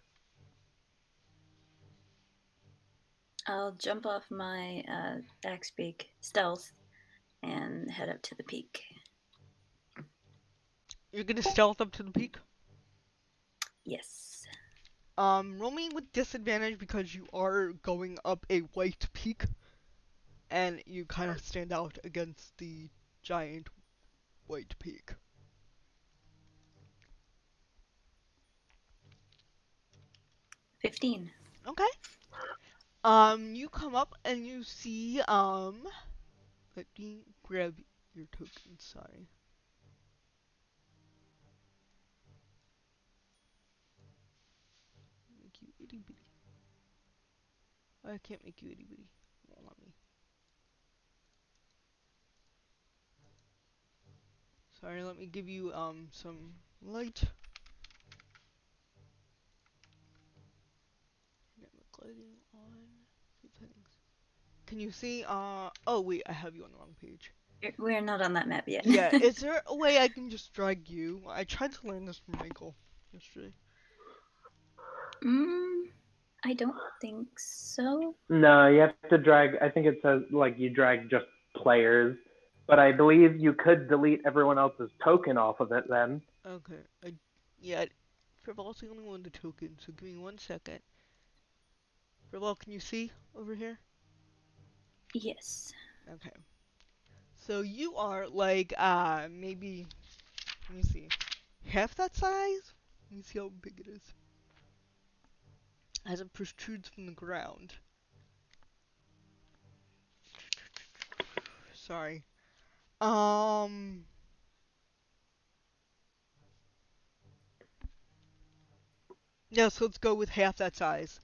I'll jump off my axe beak stealth and head up to the peak. You're gonna stealth up to the peak. Yes. Roll me with disadvantage because you are going up a white peak, and you kind of stand out against the giant white peak. 15. Okay. You come up and you see, let me grab your token, sorry. Make you itty bitty. I can't make you itty bitty. Won't let me. Sorry, let me give you, some light. Dynamic lighting on. Settings. Can you see, oh wait, I have you on the wrong page. We're not on that map yet. Yeah, is there a way I can just drag you? I tried to learn this from Michael yesterday. I don't think so. No, you have to drag. I think it says like you drag just players, but I believe you could delete everyone else's token off of it then. Okay, yeah, Frivol's the only one with the token, so give me 1 second. Frivol, can you see over here? Yes. Okay. So you are like, maybe, let me see, half that size? Let me see how big it is. As it protrudes from the ground. Sorry. Yeah, so let's go with half that size.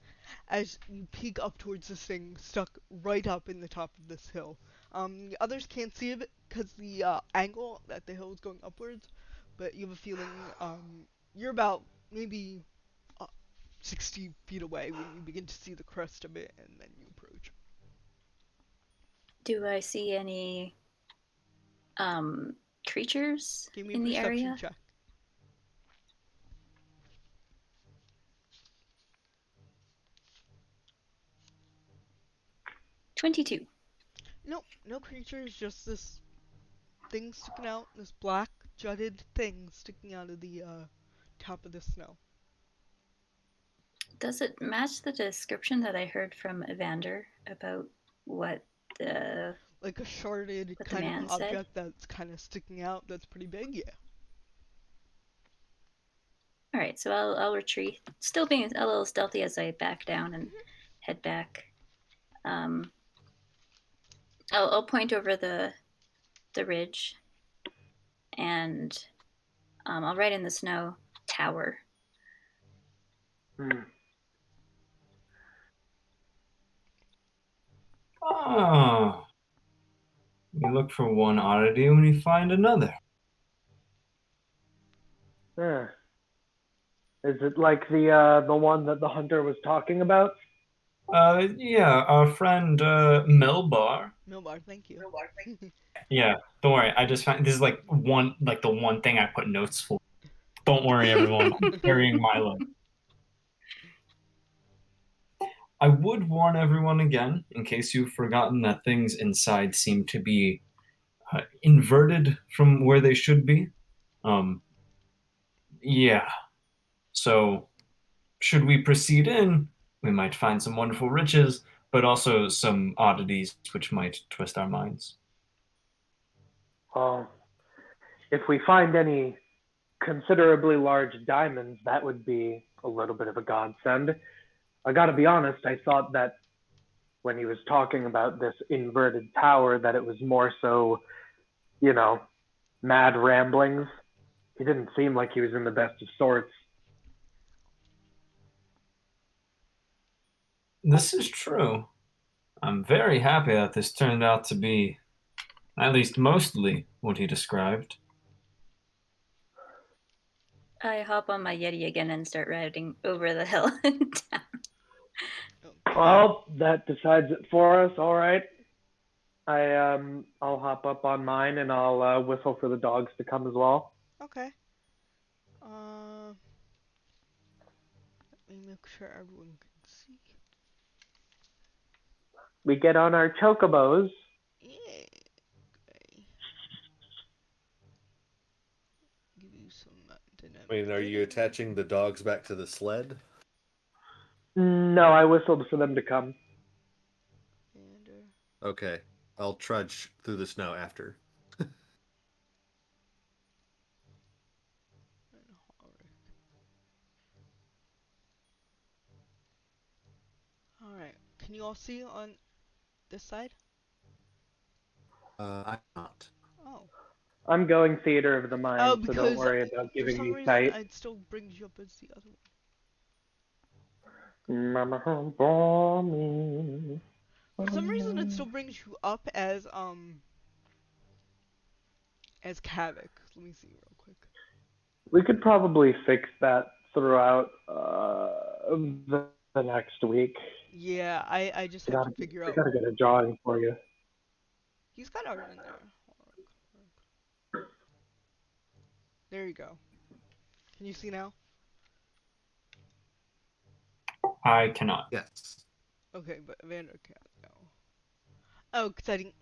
As you peek up towards this thing stuck right up in the top of this hill. The others can't see it because the angle that the hill is going upwards, but you have a feeling you're about maybe 60 feet away when you begin to see the crest of it, and then you approach. Do I see any creatures Give me a in the perception area? check. 22. Nope, no creatures, just this thing sticking out, this black jutted thing sticking out of the top of the snow. Does it match the description that I heard from Evander about what the Like a sharded what the kind of man said? object that's kind of sticking out, that's pretty big, yeah. All right, so I'll retreat, still being a little stealthy as I back down and head back. I'll point over the ridge, and I'll write in the snow tower. Ah, you look for one oddity when you find another. Is it like the one that the hunter was talking about? Yeah, our friend Melbar. Milbar, thank you. Yeah, don't worry. I just found this is like the one thing I put notes for. Don't worry, everyone. I'm carrying Milo. I would warn everyone again, in case you've forgotten, that things inside seem to be inverted from where they should be. Yeah. So, should we proceed in, we might find some wonderful riches, but also some oddities which might twist our minds. Well, if we find any considerably large diamonds, that would be a little bit of a godsend. I gotta be honest, I thought that when he was talking about this inverted tower, that it was more so, mad ramblings. He didn't seem like he was in the best of sorts. This is true. I'm very happy that this turned out to be, at least mostly, what he described. I hop on my Yeti again and start riding over the hill and down. Well, that decides it for us. All right. I'll hop up on mine and I'll whistle for the dogs to come as well. Okay. Let me make sure everyone can see. We get on our chocobos. Yeah. Okay. Give you some I mean, are you attaching the dogs back to the sled? No, I whistled for them to come. Evander. Okay, I'll trudge through the snow after. And Horik. Alright. Can you all see on this side? I'm not. Oh. I'm going theater of the Oh, mind, so don't because worry about for giving some me reason sight. it still brings you up as the other one. Mama for me. For some reason it still brings you up as Kavik. Let me see real quick. We could probably fix that throughout the next week. Yeah, I just I have to gotta, figure I out. gotta get a drawing for you. He's got art in there. There you go. Can you see now? I cannot. Yes. Okay, but Evander can't now. Oh, because I didn't.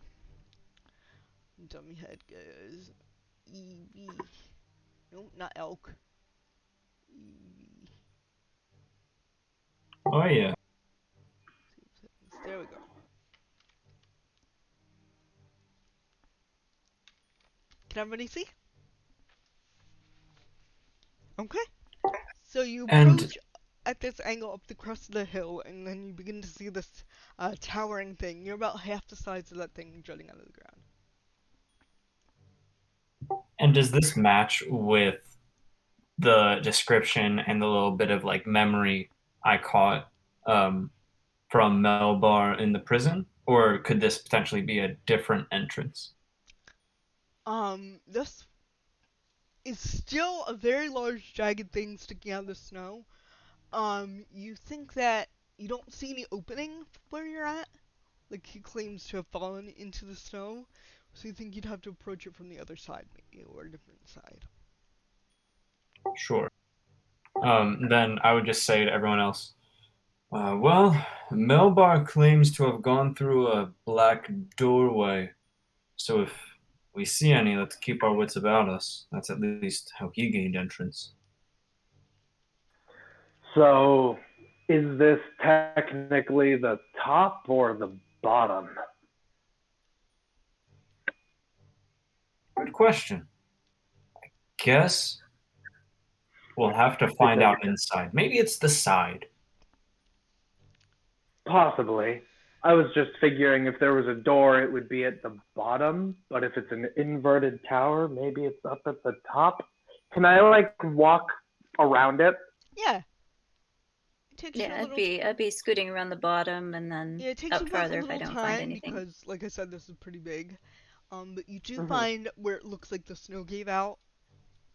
Dummy head goes. EV. Nope, not elk. EV. Oh yeah. There we go. Can everybody see? Okay. So you And approach at this angle up the crest of the hill, and then you begin to see this towering thing. You're about half the size of that thing jutting out of the ground. does this match with the description and the little bit of like memory I caught from Melbar in the prison, or could this potentially be a different entrance? This is still a very large, jagged thing sticking out of the snow. You think that you don't see any opening where you're at. Like, he claims to have fallen into the snow, so you think you'd have to approach it from the other side, maybe, or a different side. Sure. Then I would just say to everyone else, well, Melbar claims to have gone through a black doorway, so if we see any, let's keep our wits about us. That's at least how he gained entrance. So, is this technically the top or the bottom? Good question. Guess we'll have to find out inside. Maybe it's the side. Possibly. I was just figuring if there was a door, it would be at the bottom, but if it's an inverted tower, maybe it's up at the top. Can I like walk around it? Yeah. It takes you a Yeah, little I'd be scooting around the bottom and then Yeah, it takes up you both a farther if I little don't find time anything. because, like I said, this is pretty big. But you do Mhm. find where it looks like the snow gave out,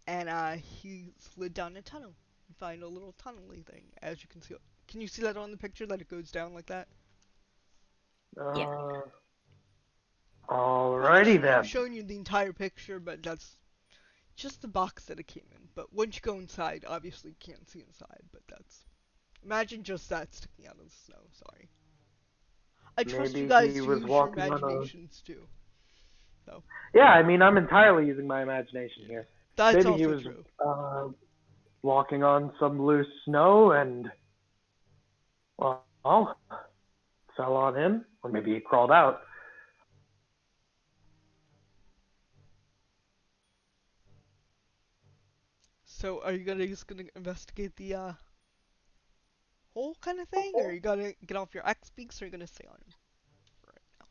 and he slid down a tunnel. You find a little tunnely thing, as you can see. Can you see that on the picture that it goes down like that? Uh, Probably alrighty shouldn't have then. shown you the entire picture, but that's just the box that it came in. But once you go inside, obviously you can't see inside, but that's... Imagine just that sticking out of the snow, sorry. I trust you Maybe guys he to was use your walking on a. imaginations too. Yeah, I mean, I'm entirely using my imagination Yeah. here. That's Maybe he also was true. walking on some loose snow and, well, fell on him, or maybe he crawled out. So are you just gonna investigate the hole kind of thing, or are you gonna get off your X beaks, or are you gonna stay on him right now?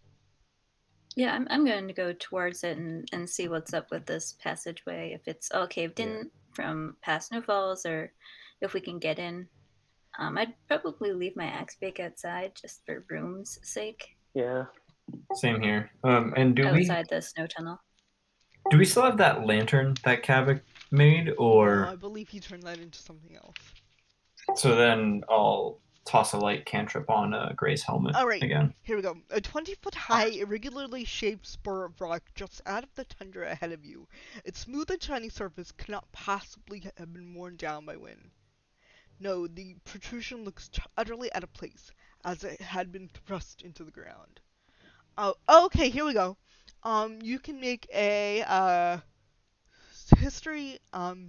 Yeah, I'm going to go towards it and see what's up with this passageway. If it's all caved in from past snowfalls, or if we can get in. I'd probably leave my axe pick outside just for room's sake. Yeah. Same here. And Outside the snow tunnel. do we still have that lantern that Kavik made, No, or I believe he turned that into something else. so then I'll toss a light cantrip on Gray's helmet Alright, again. here we go. A 20-foot high, irregularly shaped spur of rock juts out of the tundra ahead of you. Its smooth and shiny surface cannot possibly have been worn down by wind. No, the protrusion looks utterly out of place, as it had been thrust into the ground. Oh, okay, here we go. You can make a history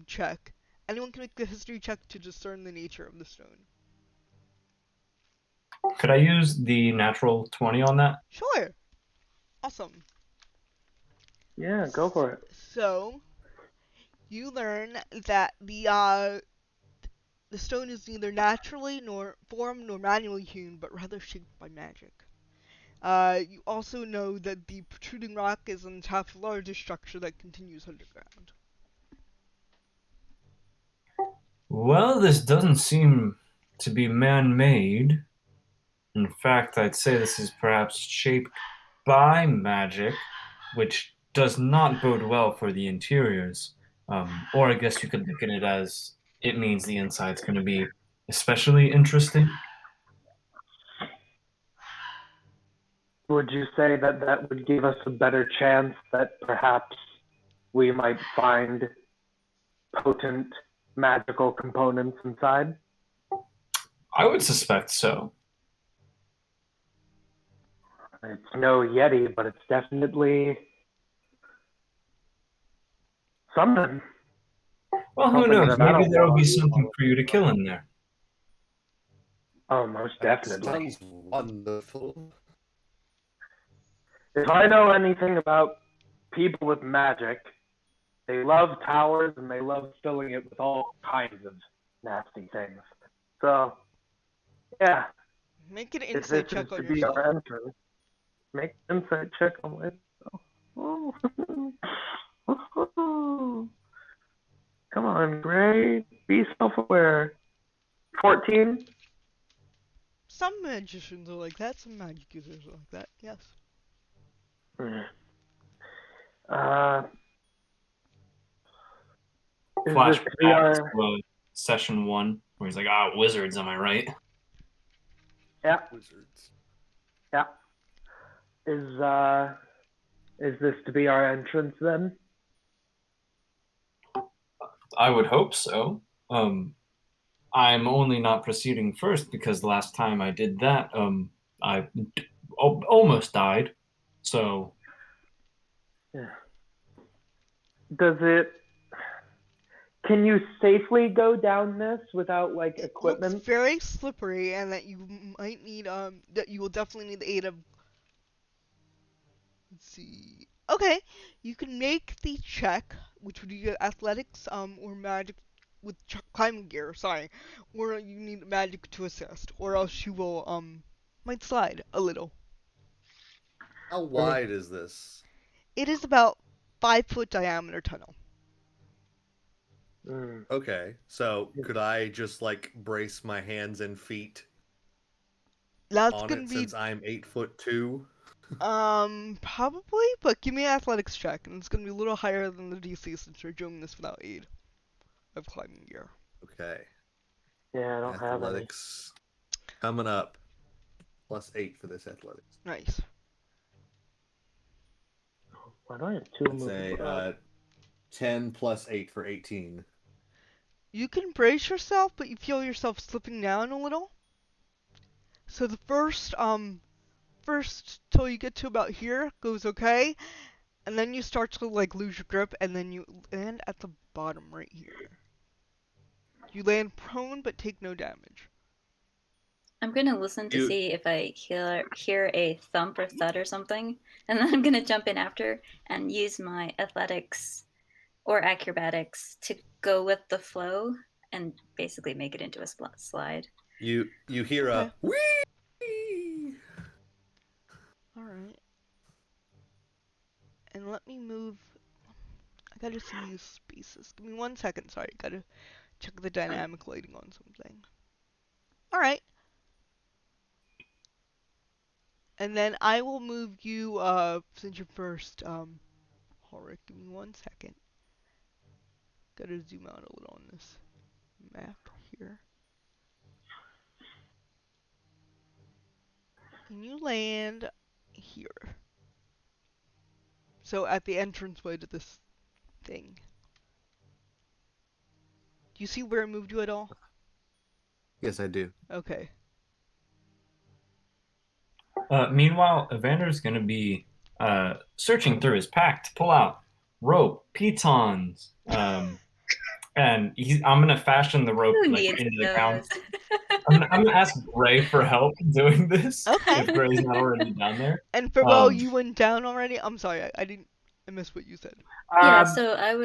check Anyone can make a history check to discern the nature of the stone. Could I use the natural 20 on that? Sure. Awesome. Yeah, go for it. So, you learn that the stone is neither naturally nor formed nor manually hewn, but rather shaped by magic. You also know that the protruding rock is on top of a larger structure that continues underground. Well, this doesn't seem to be man-made. In fact, I'd say this is perhaps shaped by magic, which does not bode well for the interiors. Or I guess you could look at it as it means the inside's going to be especially interesting. Would you say that that would give us a better chance that perhaps we might find potent magical components inside? I would suspect so. It's no Yeti, but it's definitely something. Well, who Something knows? that I Maybe don't there'll wanna be do. something for you to kill in there. Oh, most That definitely. sounds wonderful. If I know anything about people with magic, they love towers and they love filling it with all kinds of nasty things. So, yeah, Make an if this insight is check to on be yourself. our entrance, make an insight check on myself. Oh. Come on, Gray. Be self-aware. 14? Some magicians are like that, some magic users are like that, yes. Uh, is Flash this back VR? to session 1, where he's like, wizards, am I right? Yeah, Wizards. yeah. Is this to be our entrance then? I would hope so. I'm only not proceeding first because the last time I did that, I almost died. So Yeah. Does it? Can you safely go down this without like It equipment? looks very slippery, and that you might need that you will definitely need the aid of. Let's see. Okay, you can make the check, which would be athletics, or magic with climbing gear. Sorry, or you need magic to assist, or else you will might slide a little. How wide is this? It is about 5 foot diameter tunnel. Mm. Okay, so could I just like brace my hands and feet That's on gonna it be since I'm 8'2"? probably, but give me an athletics check, and it's gonna be a little higher than the DC since you're doing this without aid of climbing gear. Okay, Yeah, I don't have any. athletics coming up. +8 for this athletics. Nice. Why do I have two It's movement? a 10 + 8 for 18. You can brace yourself, but you feel yourself slipping down a little. So the first till you get to about here goes okay, and then you start to like lose your grip, and then you land at the bottom right here. You land prone but take no damage. I'm gonna listen to You- see if I hear a thump or thud or something, and then I'm gonna jump in after and use my athletics or acrobatics to go with the flow and basically make it into a slide. You hear Okay. a whee! All right. And let me move. I gotta see these spaces. Give me 1 second. Sorry, gotta check the dynamic lighting on something. All right. And then I will move you, since you're first, Ulrich, give me 1 second. Gotta zoom out a little on this map here. And you land here. So at the entranceway to this thing. Do you see where it moved you at all? Yes, I do. Okay. Meanwhile, Evander's going to be searching through his pack to pull out rope, pitons, and I'm gonna fashion the rope Who like needs into the ground. those? I'm gonna ask Gray for help doing this Okay. if Gray's not already down there. And for Bo, Um, you went down already? I'm sorry, I missed what you said. Yeah, Um, so I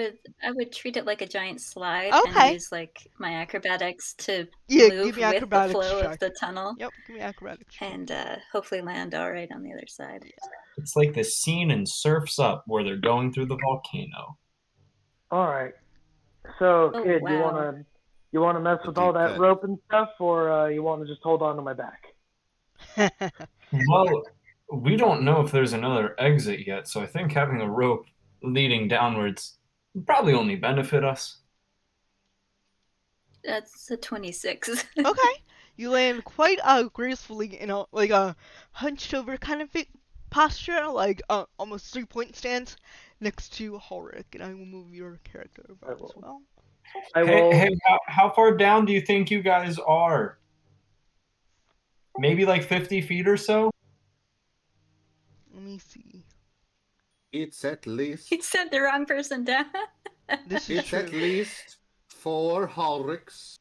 would treat it like a giant slide and Okay. use like my acrobatics to Yeah, give move me with the acrobatics flow check. of the tunnel Yep, give me acrobatics check. and hopefully land all right on the other side. it's like the scene in Surf's Up where they're going through the volcano. all right. So, Oh, kid, wow. you wanna mess A with all deep that cut. rope and stuff, or you wanna just hold on to my back? Well, we don't know if there's another exit yet, so I think having a rope leading downwards would probably only benefit us. That's a 26. Okay, you land quite gracefully in a like a hunched over kind of posture, like almost 3-point stance next to Ulrich, and I will move your character over as well. I Hey, will. hey, how far down do you think you guys are? Maybe like 50 feet or so? Let me see. It's at least You sent the wrong person down. This is it's at true. least 4 Halrics.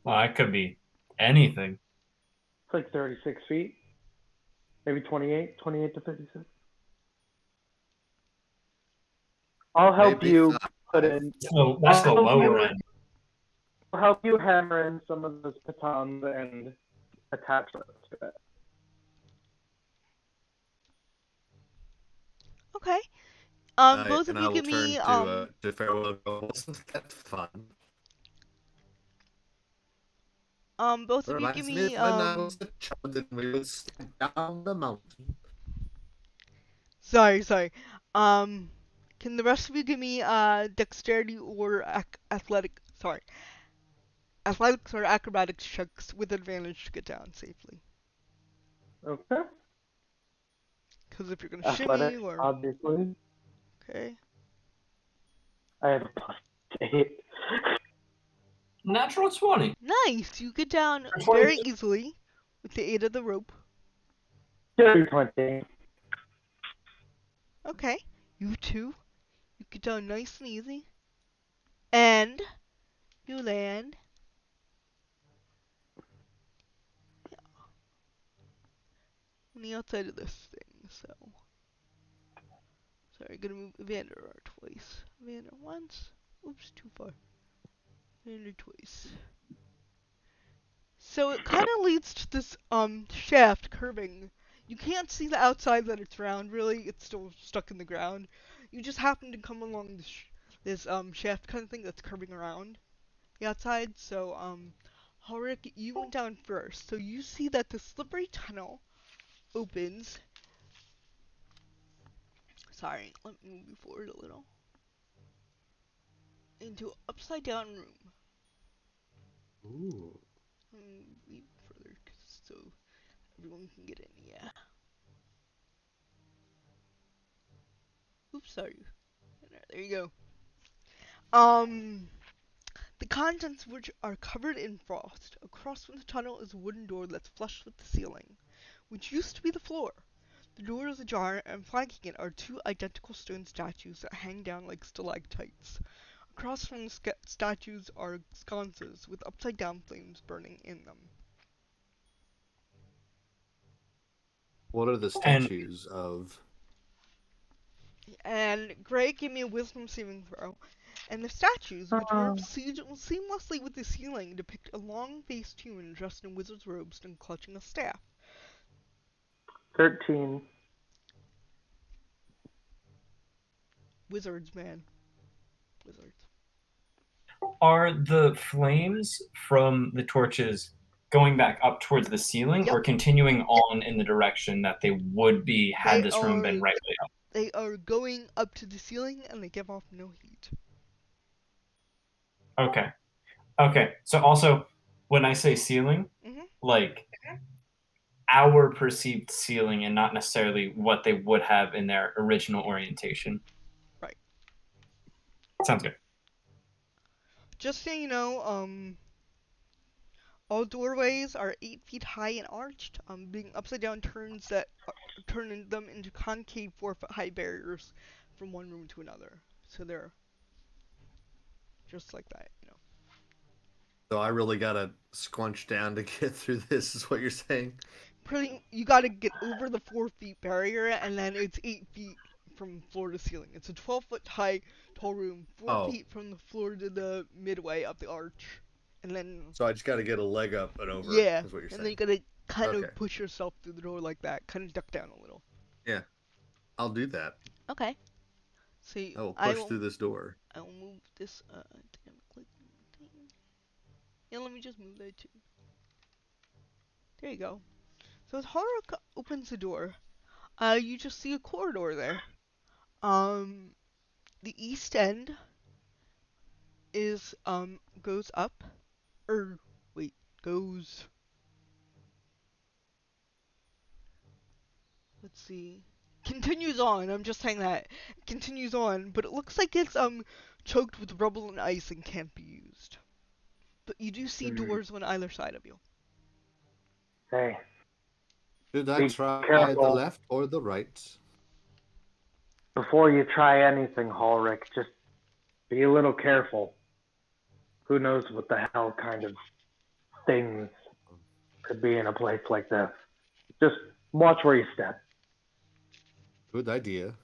Well, that could be anything. It's like 36 feet, maybe 28 to 36. I'll help Maybe you 5. put in. So that's the I'll help lower you- end. I'll help you hammer in some of those pitons and attach them to it. Okay. Both of And you I will give turn me to farewell. Wasn't that fun? both of you give Reminds me me of when I was a child and we would slide down the mountain. sorry. Can the rest of you give me dexterity or athletics or acrobatics checks with advantage to get down safely? Okay. Because if you're gonna shimmy Athletics, or obviously. okay. I have a +8. Natural 20. Nice, you get down That's very like- easily with the aid of the rope. Dirty 20. Okay, you two, you get down nice and easy, and you land. On the outside of this thing, so. Sorry, gonna move Evander twice. Evander once. Oops, too far. Evander twice. So it kind of leads to this shaft curving. You can't see the outside that it's round. Really, it's still stuck in the ground. You just happen to come along this shaft kind of thing that's curving around the outside. So Ulrich, you went down first. So you see that the slippery tunnel opens. Sorry, let me move you forward a little. Into an upside down room. Ooh. Leave further so everyone can get in. Yeah. Oops, sorry. There you go. The contents of which are covered in frost. Across from the tunnel is a wooden door that's flush with the ceiling, which used to be the floor. The door is ajar, and flanking it are two identical stone statues that hang down like stalactites. Across from the statues are sconces with upside-down flames burning in them. What are the statues of? And Gray gave me a wisdom saving throw. And the statues, which merge seamlessly with the ceiling, depict a long-faced human dressed in wizard's robes and clutching a staff. 13. Wizards, man. Wizards. Are the flames from the torches going back up towards the ceiling Yep. or continuing on in the direction that they would be had They this room been are- right way up? They are going up to the ceiling, and they give off no heat. Okay. Okay. So also, when I say ceiling, Mhm. like our perceived ceiling and not necessarily what they would have in their original orientation. Right. Sounds good. Just so you know, all doorways are 8 feet high and arched. Being upside down turn them into concave 4-foot high barriers from one room to another. So they're just like that. So I really gotta squunch down to get through this, is what you're saying? You gotta get over the 4 feet barrier, and then it's 8 feet from floor to ceiling. It's a 12-foot high tall room, four Oh. feet from the floor to the midway up the arch, and then So I just gotta get a leg up and over, yeah, is what you're and saying. then you gotta kind Okay. of push yourself through the door like that, kind of duck down a little. Yeah, I'll do that. Okay. So I will push through this door. I will move this dynamically thing. Yeah, let me just move that too. There you go. So as Haruka opens the door, you just see a corridor there. The east end is goes up, or wait, goes. Let's see. Continues on. I'm just saying that. Continues on, but it looks like it's choked with rubble and ice and can't be used. But you do see doors on either side of you. Hey, Should I Be try the careful. left or the right? before you try anything, Ulrich, just be a little careful. Who knows what the hell kind of things could be in a place like this. Just watch where you step. Good idea.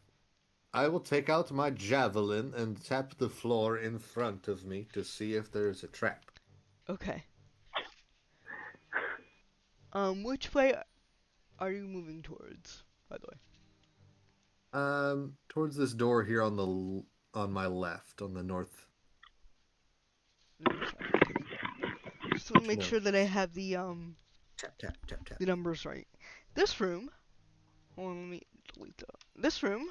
I will take out my javelin and tap the floor in front of me to see if there's a trap. Okay. Which way are you moving towards, by the way? Towards this door here on my left, on the north. North side. Okay. Just want to make No. sure that I have the Tap tap tap tap. the numbers right. This room. Hold on, let me delete that. This room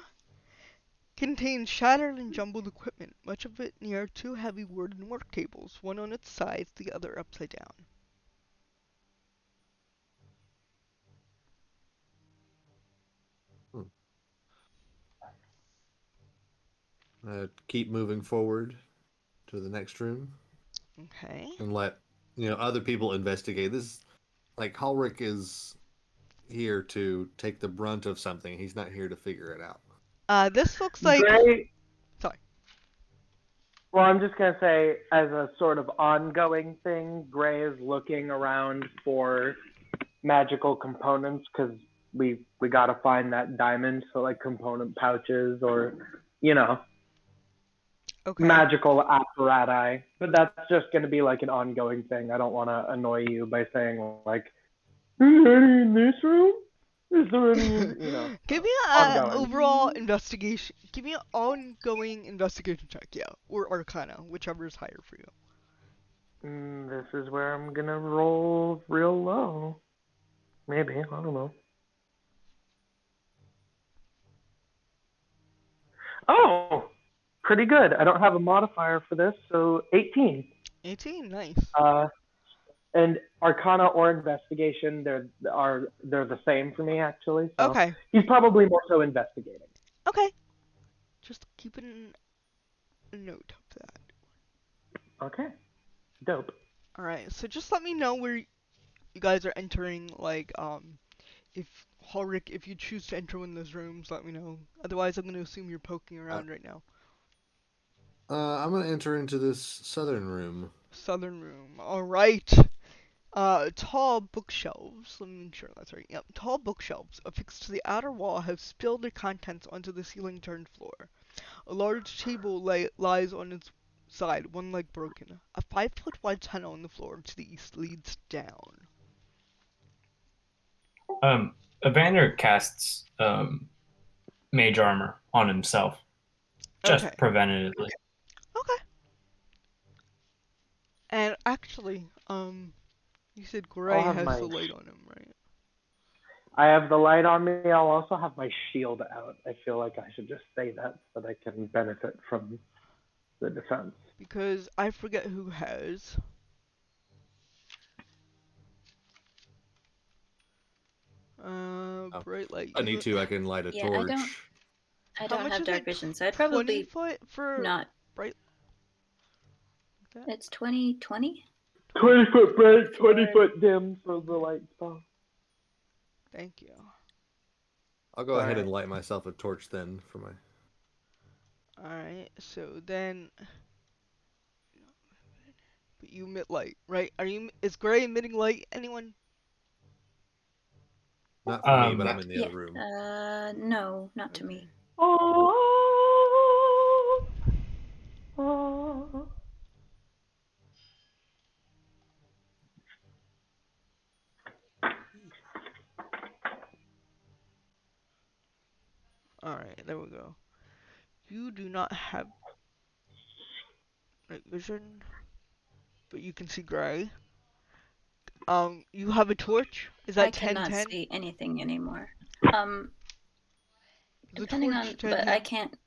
contains shattered and jumbled equipment, much of it near two heavy wooden work tables, one on its sides, the other upside down. Keep moving forward to the next room Okay. and let other people investigate. This, like, Ulrich is here to take the brunt of something. He's not here to figure it out. This looks like. Gray, Sorry. well, I'm just going to say, as a sort of ongoing thing, Gray is looking around for magical components because we got to find that diamond, so like component pouches or, Okay. magical apparatus. But that's just going to be like an ongoing thing. I don't want to annoy you by saying, like, is there any in this room? Is there any, Give me an ongoing. overall investigation. Give me an ongoing investigation check, yeah, or Arcana, whichever is higher for you. This is where I'm going to roll real low. Maybe, I don't know. Oh, pretty good. I don't have a modifier for this, so 18. 18, nice. And Arcana or Investigation, they're the same for me actually. So Okay. he's probably more so investigating. Okay. Just keeping a note of that. Okay, dope. All right. So just let me know where you guys are entering. Like, if Ulrich, if you choose to enter one of those rooms, let me know. Otherwise, I'm gonna assume you're poking around right now. I'm gonna enter into this southern room. Southern room. All right. Tall bookshelves. Let me make sure that's right. Yep. Tall bookshelves affixed to the outer wall have spilled their contents onto the ceiling-turned floor. A large table lies on its side, one leg broken. A 5-foot wide tunnel in the floor to the east leads down. Evander casts mage armor on himself, just Okay. preventatively. Okay. And actually, you said Gray have has my- the light on him, right? I have the light on me. I'll also have my shield out. I feel like I should just say that so that I can benefit from the defense. Because I forget who has. Bright light. I need to. I can light a Yeah, torch. I How don't much have is dark it? vision, so I'd 20 probably foot for not. bright. It's 2020. 20-foot bright, 20-foot dim for the light spell. Thank you. I'll go ahead and Alright. light myself a torch then for my. Alright, so then You emit light, right? Is Gray emitting light? Anyone? Not for me, but Yeah. I'm in the Yeah. other room. No, not to me. Okay. Oh, oh. Alright, there we go. You do not have night vision, but you can see Gray. You have a torch? Is I that cannot 1010? see anything anymore. Is the Depending torch on, but 1010?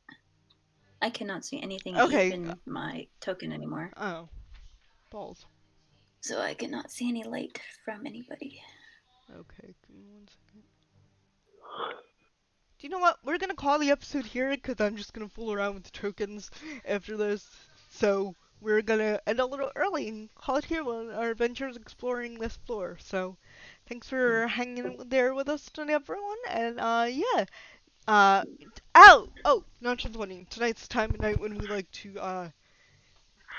I cannot see anything Okay. in my token anymore. Oh, balls. So I cannot see any light from anybody. Okay, give me 1 second. Do you know what? We're gonna call the episode here because I'm just gonna fool around with the tokens after this. So we're gonna end a little early and call it here when our adventures exploring this floor. So thanks for hanging there with us tonight, everyone. And yeah. Uh, oh, not just funny. Tonight's the time of night when we like to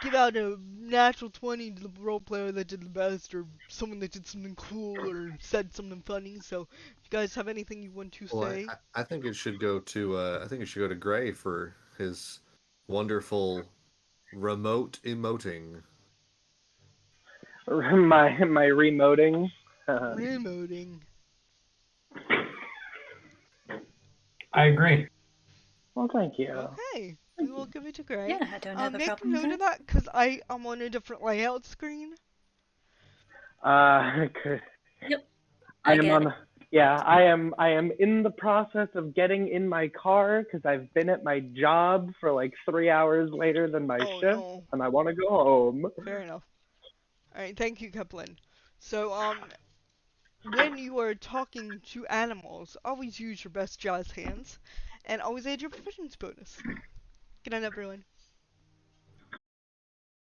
give out a natural 20 to the role player that did the best, or someone that did something cool, or said something funny. So, if you guys have anything you want to Well, say, I think it should go to Gray for his wonderful remote emoting. My remoting. remoting. I agree. Well, thank you. Okay, we will give it to Gray. Yeah, I don't have a Make a problem with note of that. that, because I'm on a different layout screen. Okay. Yep. I I am get on. it. Yeah, I am in the process of getting in my car because I've been at my job for like 3 hours later than my Oh shift, no, and I want to go home. fair enough. Alright, thank you, Kaplan. So, when you are talking to animals, always use your best jazz hands, and always add your proficiency bonus. Good night, everyone.